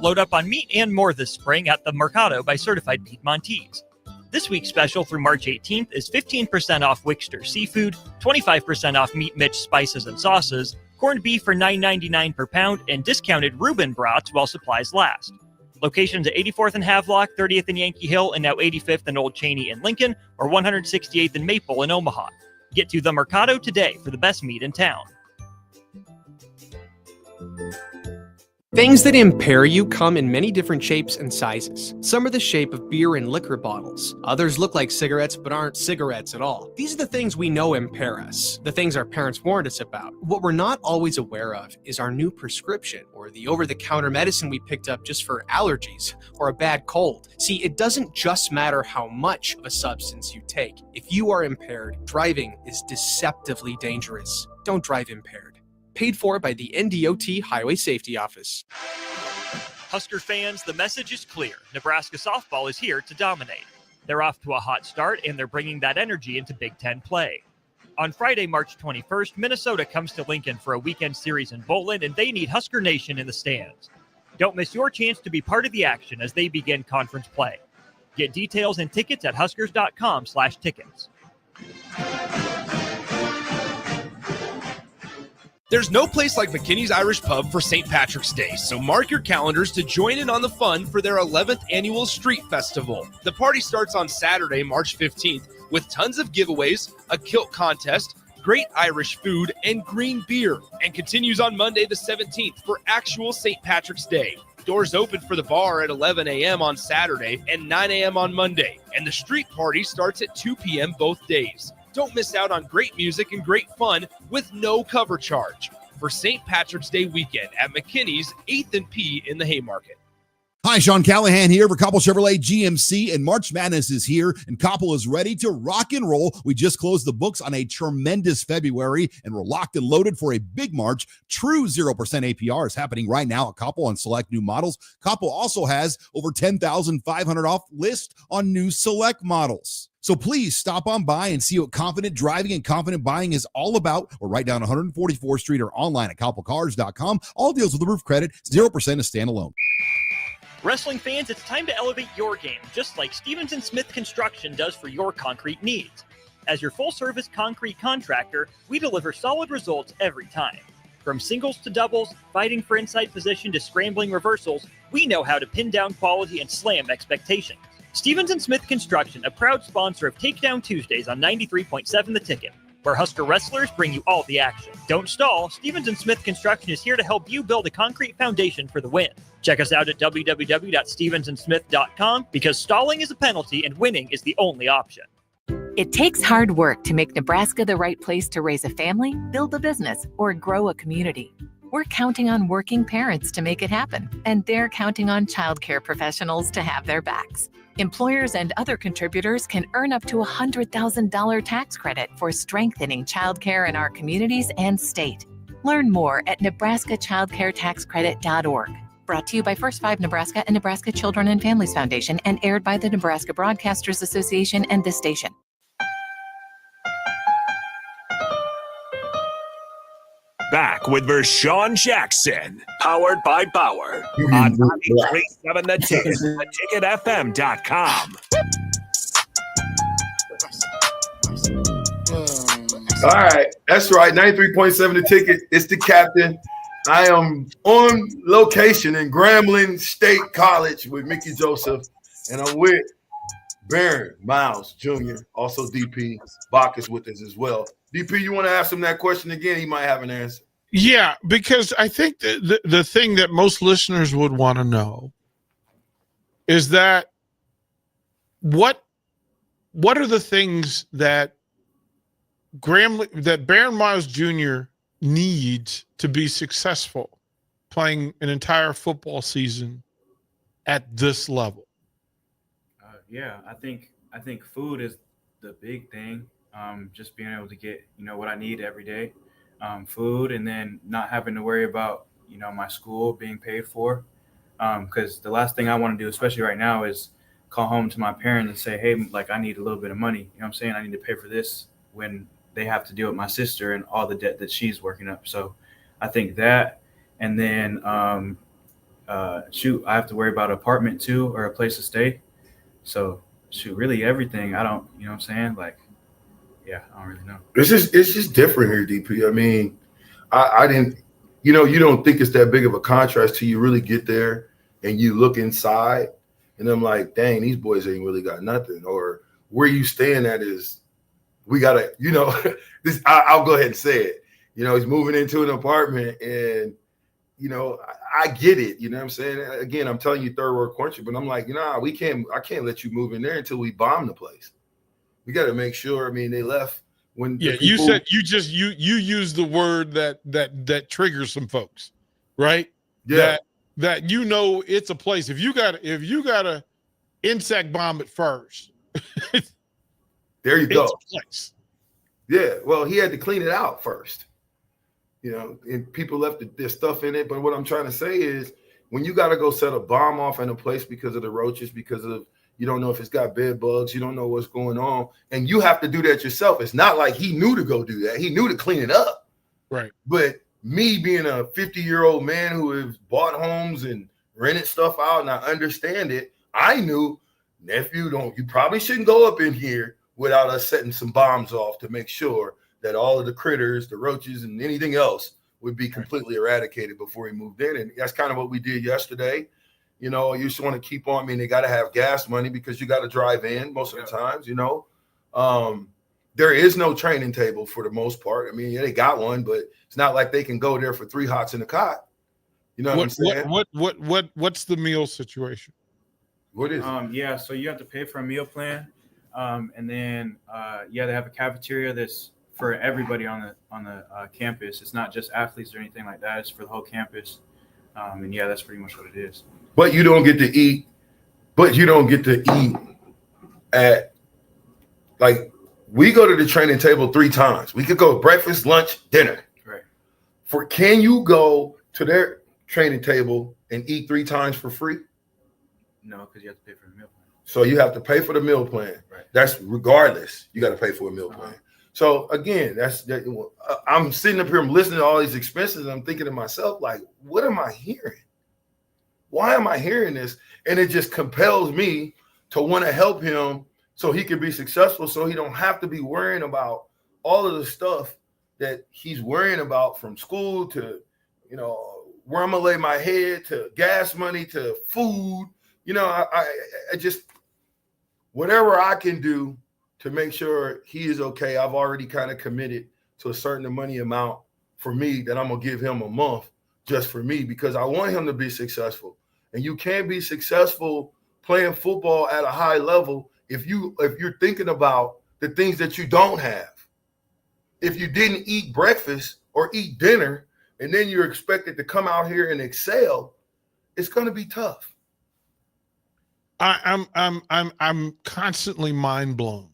Load up on meat and more this spring at the Mercado by Certified Piedmontese. This week's special through March 18th is 15% off Wickster Seafood, 25% off Meat Mitch spices and sauces, corned beef for $9.99 per pound, and discounted Reuben brats while supplies last. Locations at 84th and Havelock, 30th and Yankee Hill, and now 85th and Old Cheney in Lincoln, or 168th and Maple in Omaha. Get to the Mercado today for the best meat in town. Things that impair you come in many different shapes and sizes. Some are the shape of beer and liquor bottles. Others look like cigarettes but aren't cigarettes at all. These are the things we know impair us, the things our parents warned us about. What we're not always aware of is our new prescription, or the over-the-counter medicine we picked up just for allergies or a bad cold. See, it doesn't just matter how much of a substance you take. If you are impaired, driving is deceptively dangerous. Don't drive impaired. Paid for by the NDOT Highway Safety Office. Husker fans, the message is clear. Nebraska softball is here to dominate. They're off to a hot start, and they're bringing that energy into Big Ten play. On Friday, March 21st, Minnesota comes to Lincoln for a weekend series in Bowling, and they need Husker Nation in the stands. Don't miss your chance to be part of the action as they begin conference play. Get details and tickets at huskers.com/tickets. There's no place like McKinney's Irish Pub for St. Patrick's Day, so mark your calendars to join in on the fun for their 11th annual Street Festival. The party starts on Saturday, March 15th, with tons of giveaways, a kilt contest, great Irish food, and green beer, and continues on Monday the 17th for actual St. Patrick's Day. Doors open for the bar at 11 a.m. on Saturday and 9 a.m. on Monday, and the street party starts at 2 p.m. both days. Don't miss out on great music and great fun with no cover charge for St. Patrick's Day weekend at McKinney's 8th and P in the Haymarket. Hi, Sean Callahan here for Koppel Chevrolet GMC, and March Madness is here, and Koppel is ready to rock and roll. We just closed the books on a tremendous February, and we're locked and loaded for a big March. True 0% APR is happening right now at Koppel on select new models. Koppel also has over 10,500 off list on new select models. So please stop on by and see what confident driving and confident buying is all about. We're right down 144th Street or online at koppelcars.com. All deals with the roof credit, 0% is standalone. Wrestling fans, it's time to elevate your game, just like Stevens & Smith Construction does for your concrete needs. As your full-service concrete contractor, we deliver solid results every time. From singles to doubles, fighting for inside position to scrambling reversals, we know how to pin down quality and slam expectations. Stevens & Smith Construction, a proud sponsor of Takedown Tuesdays on 93.7 The Ticket, where Husker wrestlers bring you all the action. Don't stall. Stevens & Smith Construction is here to help you build a concrete foundation for the win. Check us out at www.stevensandsmith.com because stalling is a penalty and winning is the only option. It takes hard work to make Nebraska the right place to raise a family, build a business, or grow a community. We're counting on working parents to make it happen, and they're counting on childcare professionals to have their backs. Employers and other contributors can earn up to a $100,000 tax credit for strengthening childcare in our communities and state. Learn more at nebraskachildcaretaxcredit.org. Brought to you by First 5 Nebraska and Nebraska Children and Families Foundation and aired by the Nebraska Broadcasters Association and this station. Back with Vershawn Jackson, powered by Bauer on 93.7 The Ticket, theticketfm.com. All right, that's right. 93.7 The Ticket. It's the captain. I am on location in Grambling State College with Mickey Joseph, and I'm with Baron Miles Jr., also DP Bacchus with us as well. DP, you want to ask him that question again? He might have an answer. Yeah, because I think the thing that most listeners would want to know is that what are the things that Baron Miles Jr. needs to be successful playing an entire football season at this level? Yeah, I think food is the big thing. Just being able to get, what I need every day, food, and then not having to worry about, my school being paid for. Because the last thing I want to do, especially right now, is call home to my parents and say, hey, I need a little bit of money. You know what I'm saying? I need to pay for this when they have to deal with my sister and all the debt that she's working up. So I think that, and then, I have to worry about an apartment too, or a place to stay. So really everything. I don't, you know what I'm saying? Yeah, I don't really know. It's just different here, DP. I mean, I didn't, you don't think it's that big of a contrast till you really get there and you look inside, and I'm like, dang, these boys ain't really got nothing. Or where you staying at is, we gotta, this. I'll go ahead and say it. He's moving into an apartment, and I get it. You know what I'm saying? Again, I'm telling you third world country, but I'm like, I can't let you move in there until we bomb the place. We got to make sure. I mean, they left when. Yeah, you said you used the word that triggers some folks, right? Yeah. That it's a place. If you got to insect bomb it first, there you go. It's a place. Yeah. Well, he had to clean it out first. And people left their stuff in it. But what I'm trying to say is, when you got to go set a bomb off in a place because of the roaches, because of you don't know if it's got bed bugs, you don't know what's going on, and you have to do that yourself. It's not like he knew to go do that. He knew to clean it up. Right. But me being a 50-year-old man who has bought homes and rented stuff out and I understand it, I knew, nephew, you probably shouldn't go up in here without us setting some bombs off to make sure that all of the critters, the roaches, and anything else would be completely eradicated before he moved in. And that's kind of what we did yesterday. You know, you just want to keep on. I mean, they got to have gas money because you got to drive in most of the times, you know. There is no training table for the most part. I mean, yeah, they got one, but it's not like they can go there for 3 hots in a cot. You know what I'm saying? What's the meal situation? What is it? Yeah, so you have to pay for a meal plan. And then they have a cafeteria that's for everybody on the campus. It's not just athletes or anything like that. It's for the whole campus. And yeah, that's pretty much what it is. But you don't get to eat. At, like, we go to the training table 3 times. We could go breakfast, lunch, dinner. Right. Can you go to their training table and eat 3 times for free? No, because you have to pay for the meal plan. So you have to pay for the meal plan. Right. That's regardless. You got to pay for a meal plan. So again, I'm sitting up here, I'm listening to all these expenses, and I'm thinking to myself, like, what am I hearing? Why am I hearing this? And it just compels me to want to help him so he can be successful, so he don't have to be worrying about all of the stuff that he's worrying about, from school to, you know, where I'm gonna lay my head, to gas money, to food. You know, I just, whatever I can do to make sure he is okay. I've already kind of committed to a certain money amount for me that I'm gonna give him a month just for me, because I want him to be successful. And you can't be successful playing football at a high level if you're thinking about the things that you don't have. If you didn't eat breakfast or eat dinner, and then you're expected to come out here and excel, it's going to be tough. I'm constantly mind blown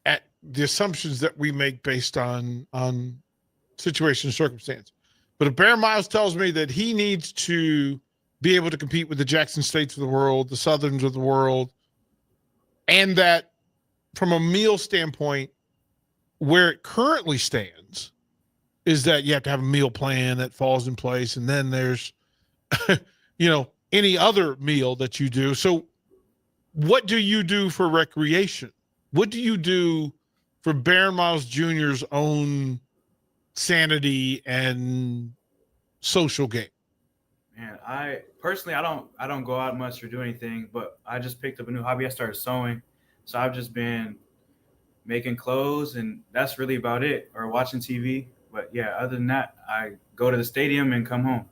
at the assumptions that we make based on situation and circumstance. But if Bear Miles tells me that he needs to be able to compete with the Jackson States of the world, the Southerns of the world, and that from a meal standpoint, where it currently stands is that you have to have a meal plan that falls in place, and then there's, you know, any other meal that you do. So what do you do for recreation? What do you do for Bear Miles Jr.'s own sanity and social game? Man, I personally, I don't go out much or do anything, but I just picked up a new hobby. I started sewing. So I've just been making clothes, and that's really about it, or watching TV. But yeah, other than that, I go to the stadium and come home.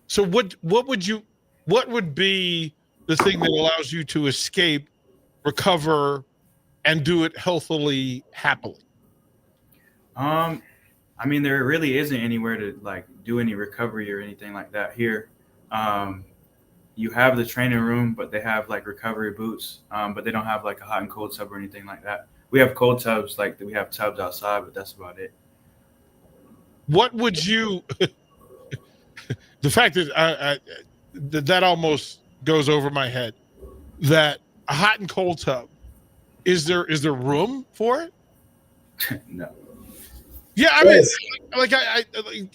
So what would be the thing that allows you to escape, recover, and do it healthily, happily? I mean, there really isn't anywhere to like do any recovery or anything like that here. You have the training room, but they have like recovery boots, but they don't have like a hot and cold tub or anything like that. We have cold tubs, like we have tubs outside, but that's about it. What would you? The fact that that almost goes over my head. That a hot and cold tub, is there room for it? No. Yeah, I mean, like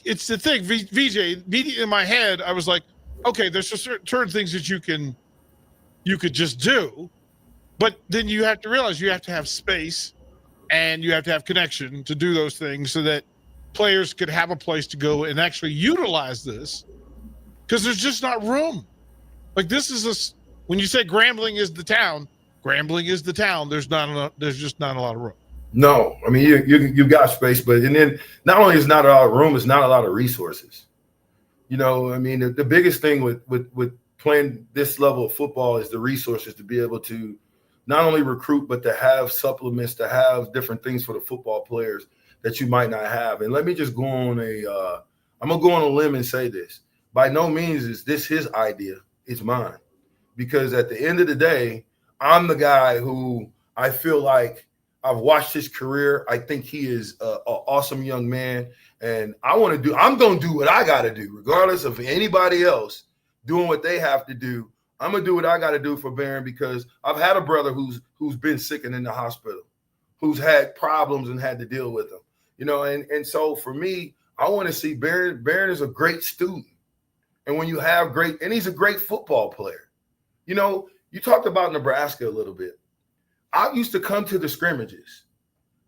it's the thing. VJ, immediately in my head, I was like, okay, there's certain things that you could just do, but then you have to realize you have to have space and you have to have connection to do those things so that players could have a place to go and actually utilize this, because there's just not room. Like when you say Grambling is the town, there's just not a lot of room. No, I mean, you got space, but and then not only is not a lot of room, it's not a lot of resources. You know, I mean, the biggest thing with playing this level of football is the resources to be able to not only recruit, but to have supplements, to have different things for the football players that you might not have. And let me just go on I'm gonna go on a limb and say this. By no means is this his idea, it's mine. Because at the end of the day, I'm the guy who I feel like I've watched his career. I think he is an awesome young man. And I'm going to do what I got to do, regardless of anybody else doing what they have to do. I'm going to do what I got to do for Barron, because I've had a brother who's been sick and in the hospital, who's had problems and had to deal with them, and so for me, I want to see Barron. Barron is a great student. And when you have and he's a great football player. You talked about Nebraska a little bit. I used to come to the scrimmages,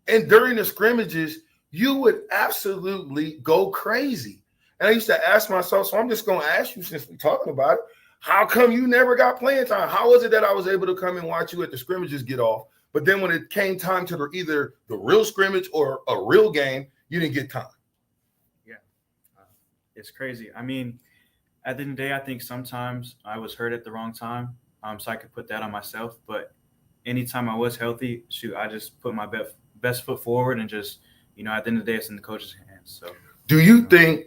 and during the scrimmages, you would absolutely go crazy. And I used to ask myself, so I'm just going to ask you, since we're talking about it, how come you never got playing time? How was it that I was able to come and watch you at the scrimmages get off, but then when it came time to either the real scrimmage or a real game, you didn't get time? Yeah, it's crazy. I mean, at the end of the day, I think sometimes I was hurt at the wrong time, so I could put that on myself. But anytime I was healthy, I just put my best foot forward, and just, at the end of the day, it's in the coach's hands. So, do you think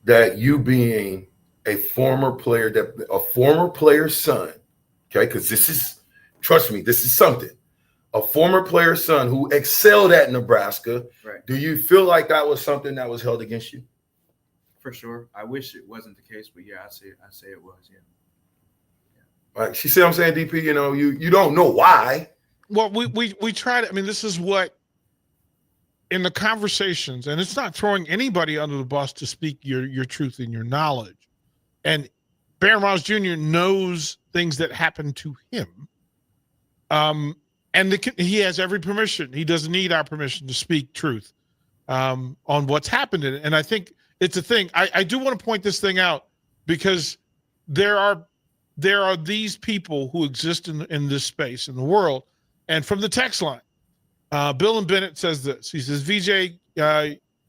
that you being a former player's son, okay, because trust me, this is something, a former player's son who excelled at Nebraska, right. Do you feel like that was something that was held against you? For sure. I wish it wasn't the case, but yeah, I say it was, yeah. Right. You see what I'm saying, DP? You don't know why. Well, we tried. I mean, this is what, in the conversations, and it's not throwing anybody under the bus to speak your truth and your knowledge. And Barron Miles Jr. knows things that happened to him. And he has every permission. He doesn't need our permission to speak truth on what's happened in it. And I think it's a thing. I do want to point this thing out, because there are these people who exist in this space, in the world. And from the text line, Bill and Bennett says this. He says, VJ,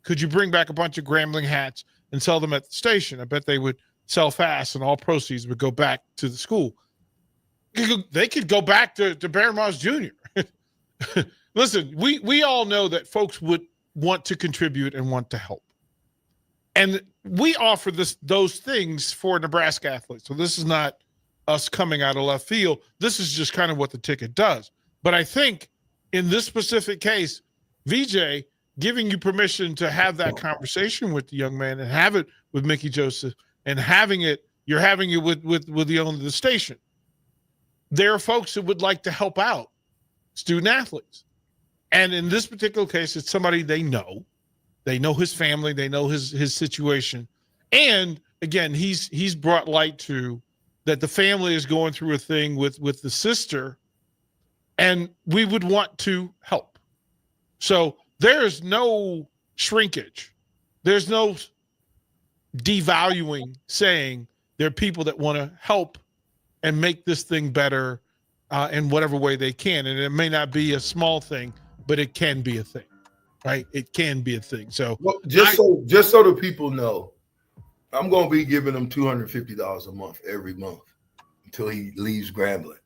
could you bring back a bunch of Grambling hats and sell them at the station? I bet they would sell fast, and all proceeds would go back to the school. They could go back to Barron Miles Jr. Listen, we all know that folks would want to contribute and want to help. And we offer those things for Nebraska athletes. So this is not us coming out of left field. This is just kind of what the ticket does. But I think in this specific case, VJ giving you permission to have that conversation with the young man and have it with Mickey Joseph, and you're having it with the owner of the station. There are folks that would like to help out student athletes. And in this particular case, it's somebody they know. They know his family. They know his situation. And again, he's brought light to that the family is going through a thing with the sister, and we would want to help. So there is no shrinkage. There's no devaluing, saying there are people that want to help and make this thing better in whatever way they can. And it may not be a small thing, but it can be a thing, right? It can be a thing. So just so the people know, I'm going to be giving him $250 a month every month until he leaves Grambling,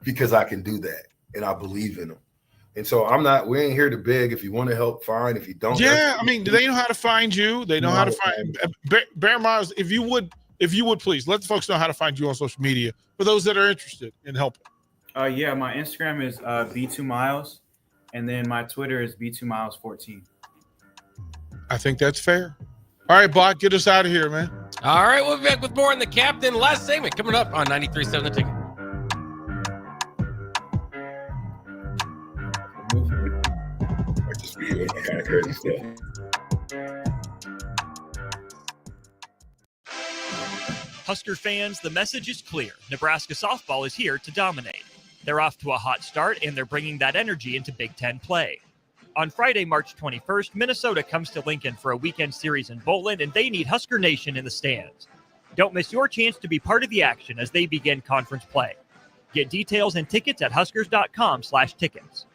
because I can do that, and I believe in him. And so we ain't here to beg. If you want to help, fine. If you don't, yeah, I mean, they know how to find you. They know how to find Barron Miles. If you would please let the folks know how to find you on social media for those that are interested in helping. Yeah, my Instagram is B2Miles, and then my Twitter is B2Miles14. I think that's fair. All right, Bot, get us out of here, man. All right, we'll be back with more on the Captain. Last segment coming up on 93.7 The Ticket. Husker fans, the message is clear. Nebraska softball is here to dominate. They're off to a hot start, and they're bringing that energy into Big Ten play. On Friday, March 21st, Minnesota comes to Lincoln for a weekend series in Bowling, and they need Husker Nation in the stands. Don't miss your chance to be part of the action as they begin conference play. Get details and tickets at huskers.com/tickets.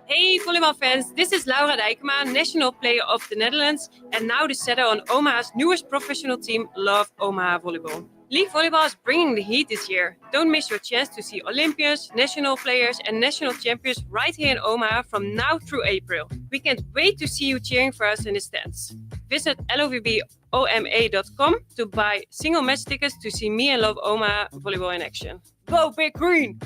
Hey volleyball fans, this is Laura Dijkema, national player of the Netherlands and now the setter on Omaha's newest professional team, Love Omaha Volleyball. League volleyball is bringing the heat this year. Don't miss your chance to see Olympians, national players and national champions right here in Omaha from now through April. We can't wait to see you cheering for us in the stands. Visit lovboma.com to buy single match tickets to see me and Love Omaha volleyball in action. Go Big Green!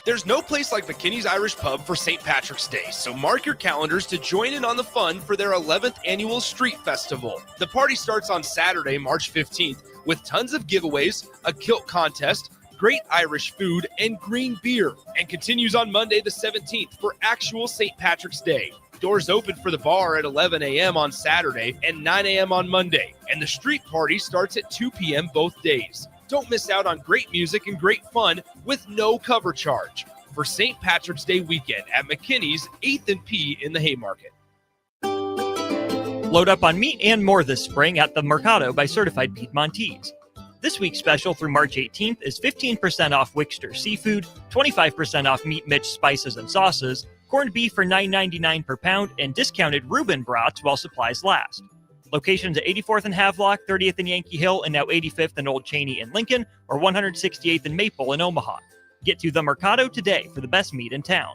There's no place like McKinney's Irish Pub for St. Patrick's Day, so mark your calendars to join in on the fun for their 11th annual Street Festival. The party starts on Saturday, March 15th, with tons of giveaways, a kilt contest, great Irish food, and green beer, and continues on Monday the 17th for actual St. Patrick's Day. Doors open for the bar at 11 a.m. on Saturday and 9 a.m. on Monday, and the street party starts at 2 p.m. both days. Don't miss out on great music and great fun with no cover charge for St. Patrick's Day weekend at McKinney's 8th and P in the Haymarket. Load up on meat and more this spring at the Mercado by Certified Piedmontese. This week's special through March 18th is 15% off Wickster seafood, 25% off Meat Mitch spices and sauces, corned beef for $9.99 per pound, and discounted Reuben brats while supplies last. Locations at 84th and Havelock, 30th and Yankee Hill, and now 85th and Old Cheney in Lincoln, or 168th and Maple in Omaha. Get to the Mercado today for the best meat in town.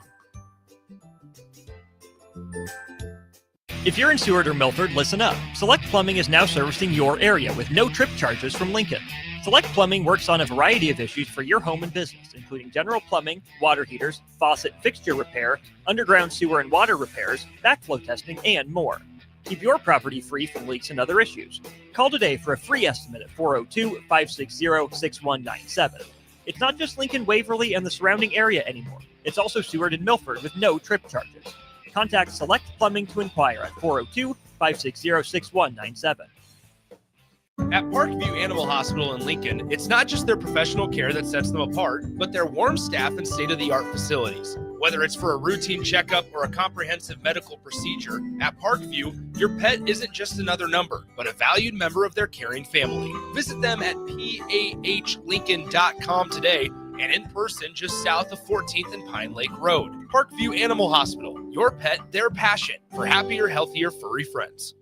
If you're in Seward or Milford, listen up. Select Plumbing is now servicing your area with no trip charges from Lincoln. Select Plumbing works on a variety of issues for your home and business, including general plumbing, water heaters, faucet fixture repair, underground sewer and water repairs, backflow testing, and more. Keep your property free from leaks and other issues. Call today for a free estimate at 402-560-6197. It's not just Lincoln, Waverly, and the surrounding area anymore. It's also Seward and Milford with no trip charges. Contact Select Plumbing to inquire at 402-560-6197. At Parkview Animal Hospital in Lincoln, it's not just their professional care that sets them apart, but their warm staff and state-of-the-art facilities. Whether it's for a routine checkup or a comprehensive medical procedure, at Parkview, your pet isn't just another number, but a valued member of their caring family. Visit them at pahlincoln.com today and in person just south of 14th and Pine Lake Road. Parkview Animal Hospital, your pet, their passion for happier, healthier, furry friends.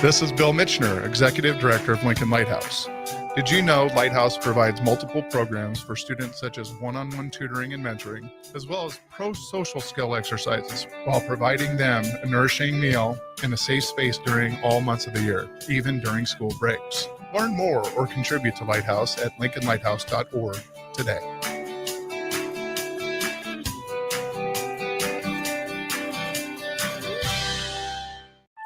This is Bill Mitchner, Executive Director of Lincoln Lighthouse. Did you know Lighthouse provides multiple programs for students such as one-on-one tutoring and mentoring, as well as pro-social skill exercises, while providing them a nourishing meal and a safe space during all months of the year, even during school breaks. Learn more or contribute to Lighthouse at lincolnlighthouse.org today.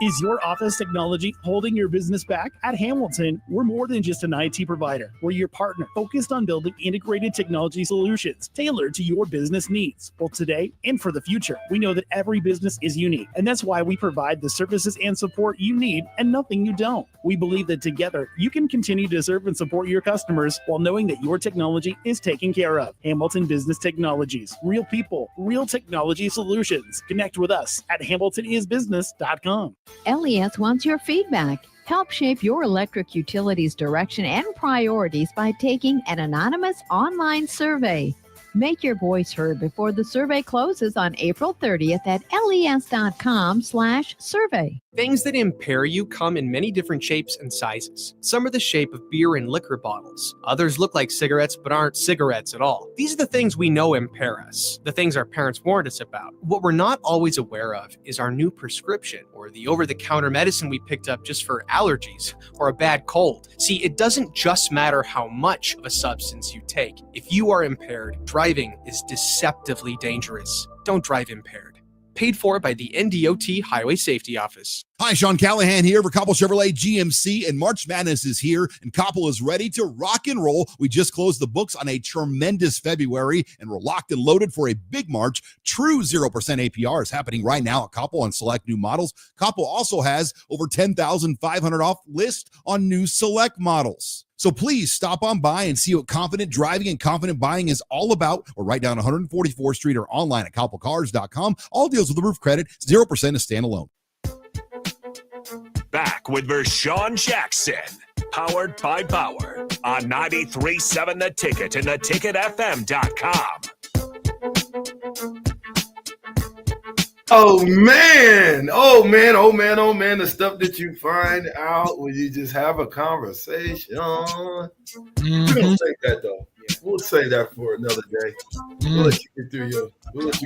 Is your office technology holding your business back? At Hamilton, we're more than just an IT provider. We're your partner, focused on building integrated technology solutions tailored to your business needs, both today and for the future. We know that every business is unique, and that's why we provide the services and support you need and nothing you don't. We believe that together, you can continue to serve and support your customers while knowing that your technology is taken care of. Hamilton Business Technologies. Real people, real technology solutions. Connect with us at hamiltonisbusiness.com. LES wants your feedback. Help shape your electric utility's direction and priorities by taking an anonymous online survey. Make your voice heard before the survey closes on April 30th at les.com/survey. Things that impair you come in many different shapes and sizes. Some are the shape of beer and liquor bottles. Others look like cigarettes but aren't cigarettes at all. These are the things we know impair us, the things our parents warned us about. What we're not always aware of is our new prescription or the over-the-counter medicine we picked up just for allergies or a bad cold. See, it doesn't just matter how much of a substance you take. If you are impaired, driving is deceptively dangerous. Don't drive impaired. Paid for by the NDOT Highway Safety Office. Hi, Sean Callahan here for Koppel Chevrolet GMC, and March Madness is here, and Koppel is ready to rock and roll. We just closed the books on a tremendous February, and we're locked and loaded for a big March. True 0% APR is happening right now at Koppel on select new models. Koppel also has over 10,500 off list on new select models. So please stop on by and see what confident driving and confident buying is all about, or right down 144th Street or online at koppelcars.com. All deals with the roof credit, 0% is standalone. Back with Vershawn Jackson, powered by Bauer on 93.7 The Ticket and theticketfm.com. Oh man, the stuff that you find out when you just have a conversation. We're gonna save that though. We'll save that for another day. We'll let you get through your.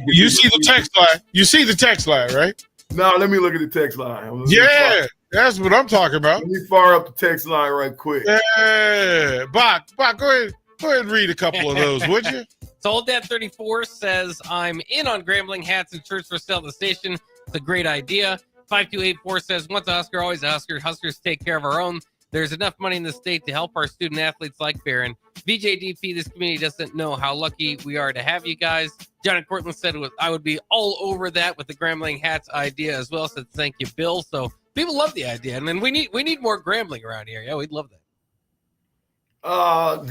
You see the text line. You see the text line, right? Now let me look at the text line. Yeah, that's what I'm talking about. Let me fire up the text line right quick. Yeah, Bach, go ahead and read a couple of those, would you? Sold Dad 34 says, I'm in on Grambling hats and shirts for sale at the station. It's a great idea. 5284 says, once a Husker, always a Husker. Huskers take care of our own. There's enough money in the state to help our student athletes like Barron. VJDP, this community doesn't know how lucky we are to have you guys. John and Cortland said I would be all over that with the Grambling hats idea as well. Said thank you, Bill. So people love the idea, and then we need more Grambling around here. Yeah, we'd love that.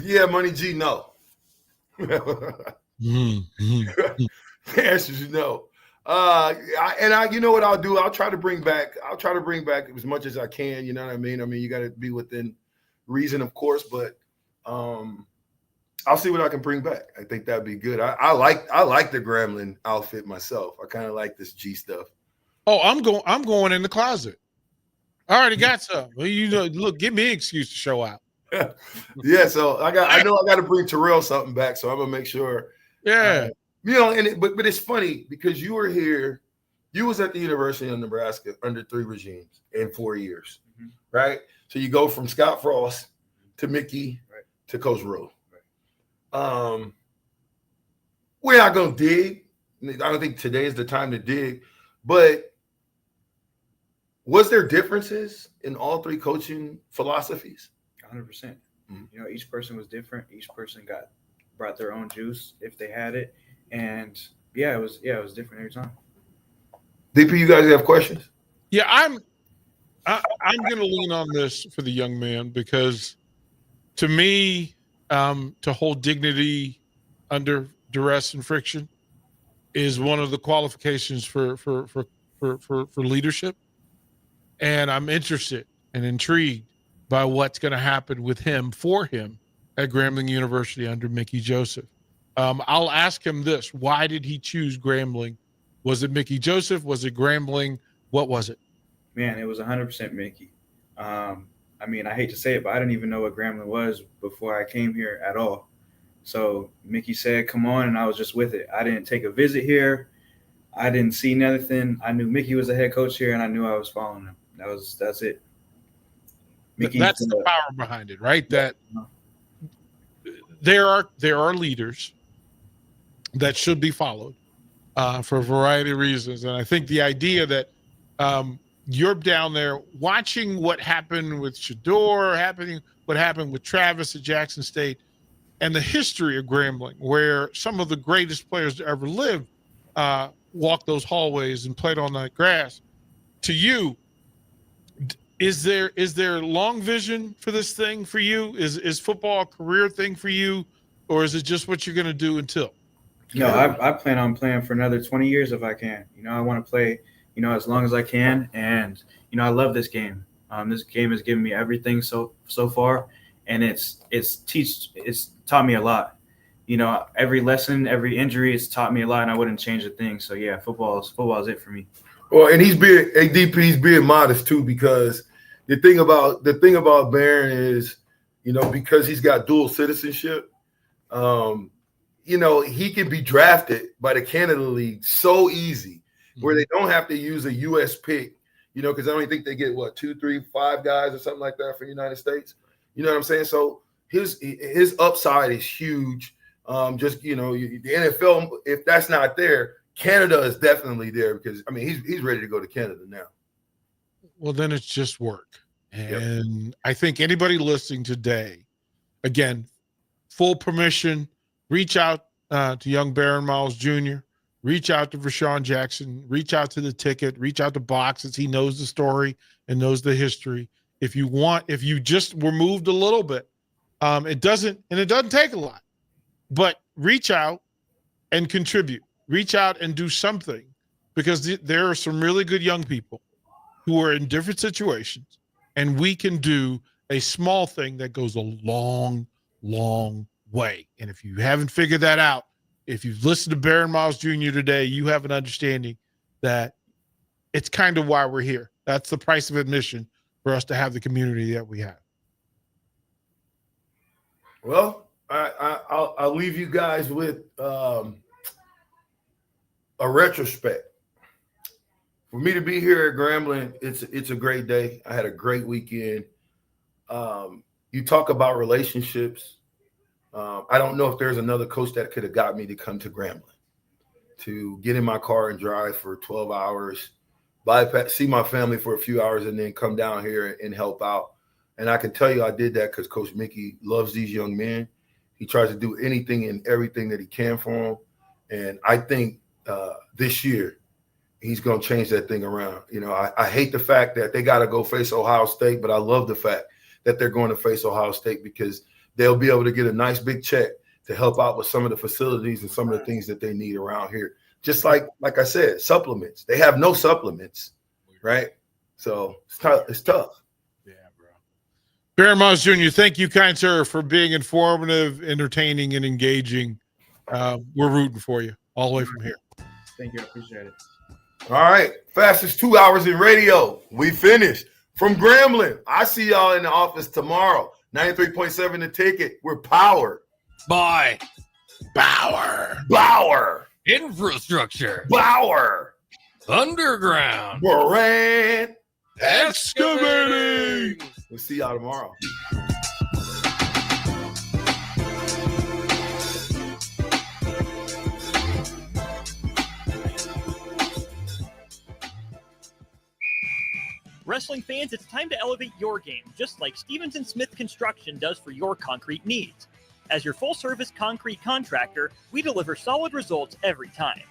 Yeah, Money G, no. The answer is no. You know what I'll do? I'll try to bring back as much as I can. You know what I mean? I mean, you got to be within reason, of course, but I'll see what I can bring back. I think that'd be good. I like the Grambling outfit myself. I kind of like this G stuff. Oh, I'm going in the closet. I already got some. Well, look, give me an excuse to show out. Yeah, so I know I got to bring Terrell something back, so I'm gonna make sure. Yeah, but it's funny because you were here, you was at the University of Nebraska under 3 regimes in 4 years, right? So you go from Scott Frost to Mickey to Coach Rowe. We're not gonna dig. I don't think today is the time to dig, but was there differences in all 3 coaching philosophies? 100%. You know, each person was different. Each person brought their own juice if they had it, and it was different every time. DP, you guys have questions? Yeah, I'm going to lean on this for the young man because, to me, to hold dignity under duress and friction is one of the qualifications for leadership, and I'm interested and intrigued by what's going to happen with him, for him, at Grambling University under Mickey Joseph. I'll ask him this. Why did he choose Grambling? Was it Mickey Joseph? Was it Grambling? What was it? Man, it was 100% Mickey. I mean, I hate to say it, but I didn't even know what Grambling was before I came here at all. So Mickey said, come on, and I was just with it. I didn't take a visit here. I didn't see nothing. I knew Mickey was the head coach here, and I knew I was following him. That's it. That's the power behind it, right? That there are leaders that should be followed for a variety of reasons, and I think the idea that you're down there watching what happened with Shador, what happened with Travis at Jackson State, and the history of Grambling, where some of the greatest players to ever live walked those hallways and played on that grass. To you, is there long vision for this thing for you? Is football a career thing for you, or is it just what you're going to do until? No, I plan on playing for another 20 years if I can. You know, I want to play, as long as I can, and I love this game. This game has given me everything so far, and it's taught me a lot. Every lesson, every injury, it's taught me a lot, and I wouldn't change a thing. So yeah, football is it for me. Well, and he's being modest too, because the thing about Barron is, because he's got dual citizenship, he can be drafted by the Canada League so easy, where they don't have to use a U.S. pick, because I don't think they get 2, 3, 5 guys or something like that for the United States. You know what I'm saying? So his upside is huge. The NFL, if that's not there, Canada is definitely there, because he's ready to go to Canada now. Well, then it's just work. And I think anybody listening today, again, full permission, reach out to young Barron Miles Jr., reach out to Rashawn Jackson, reach out to the ticket, reach out to Box, as he knows the story and knows the history. If you just were moved a little bit, it doesn't take a lot, but reach out and contribute. Reach out and do something, because there are some really good young people who are in different situations, and we can do a small thing that goes a long, long way. And if you haven't figured that out, if you've listened to Barron Miles Jr. today, you have an understanding that it's kind of why we're here. That's the price of admission for us to have the community that we have. Well, I'll leave you guys with a retrospect For me to be here at Grambling, it's a great day. I had a great weekend. You talk about relationships. I don't know if there's another coach that could have got me to come to Grambling, to get in my car and drive for 12 hours, see my family for a few hours, and then come down here and help out. And I can tell you I did that because Coach Mickey loves these young men. He tries to do anything and everything that he can for them. And I think this year he's going to change that thing around. You know, I hate the fact that they got to go face Ohio State, but I love the fact that they're going to face Ohio State because they'll be able to get a nice big check to help out with some of the facilities and some of the things that they need around here. Just like I said, supplements. They have no supplements, right? So it's tough. Barry Miles Jr., thank you, kind sir, for being informative, entertaining, and engaging. We're rooting for you all the way from here. Thank you. I appreciate it. All right. Fastest 2 hours in radio. We finished. From Grambling, I see y'all in the office tomorrow. 93.7 The Ticket. We're powered by Bauer. Infrastructure. Bauer. Underground. Brand. Excavating. We'll see y'all tomorrow. Wrestling fans, it's time to elevate your game, just like Stevens & Smith Construction does for your concrete needs. As your full-service concrete contractor, we deliver solid results every time.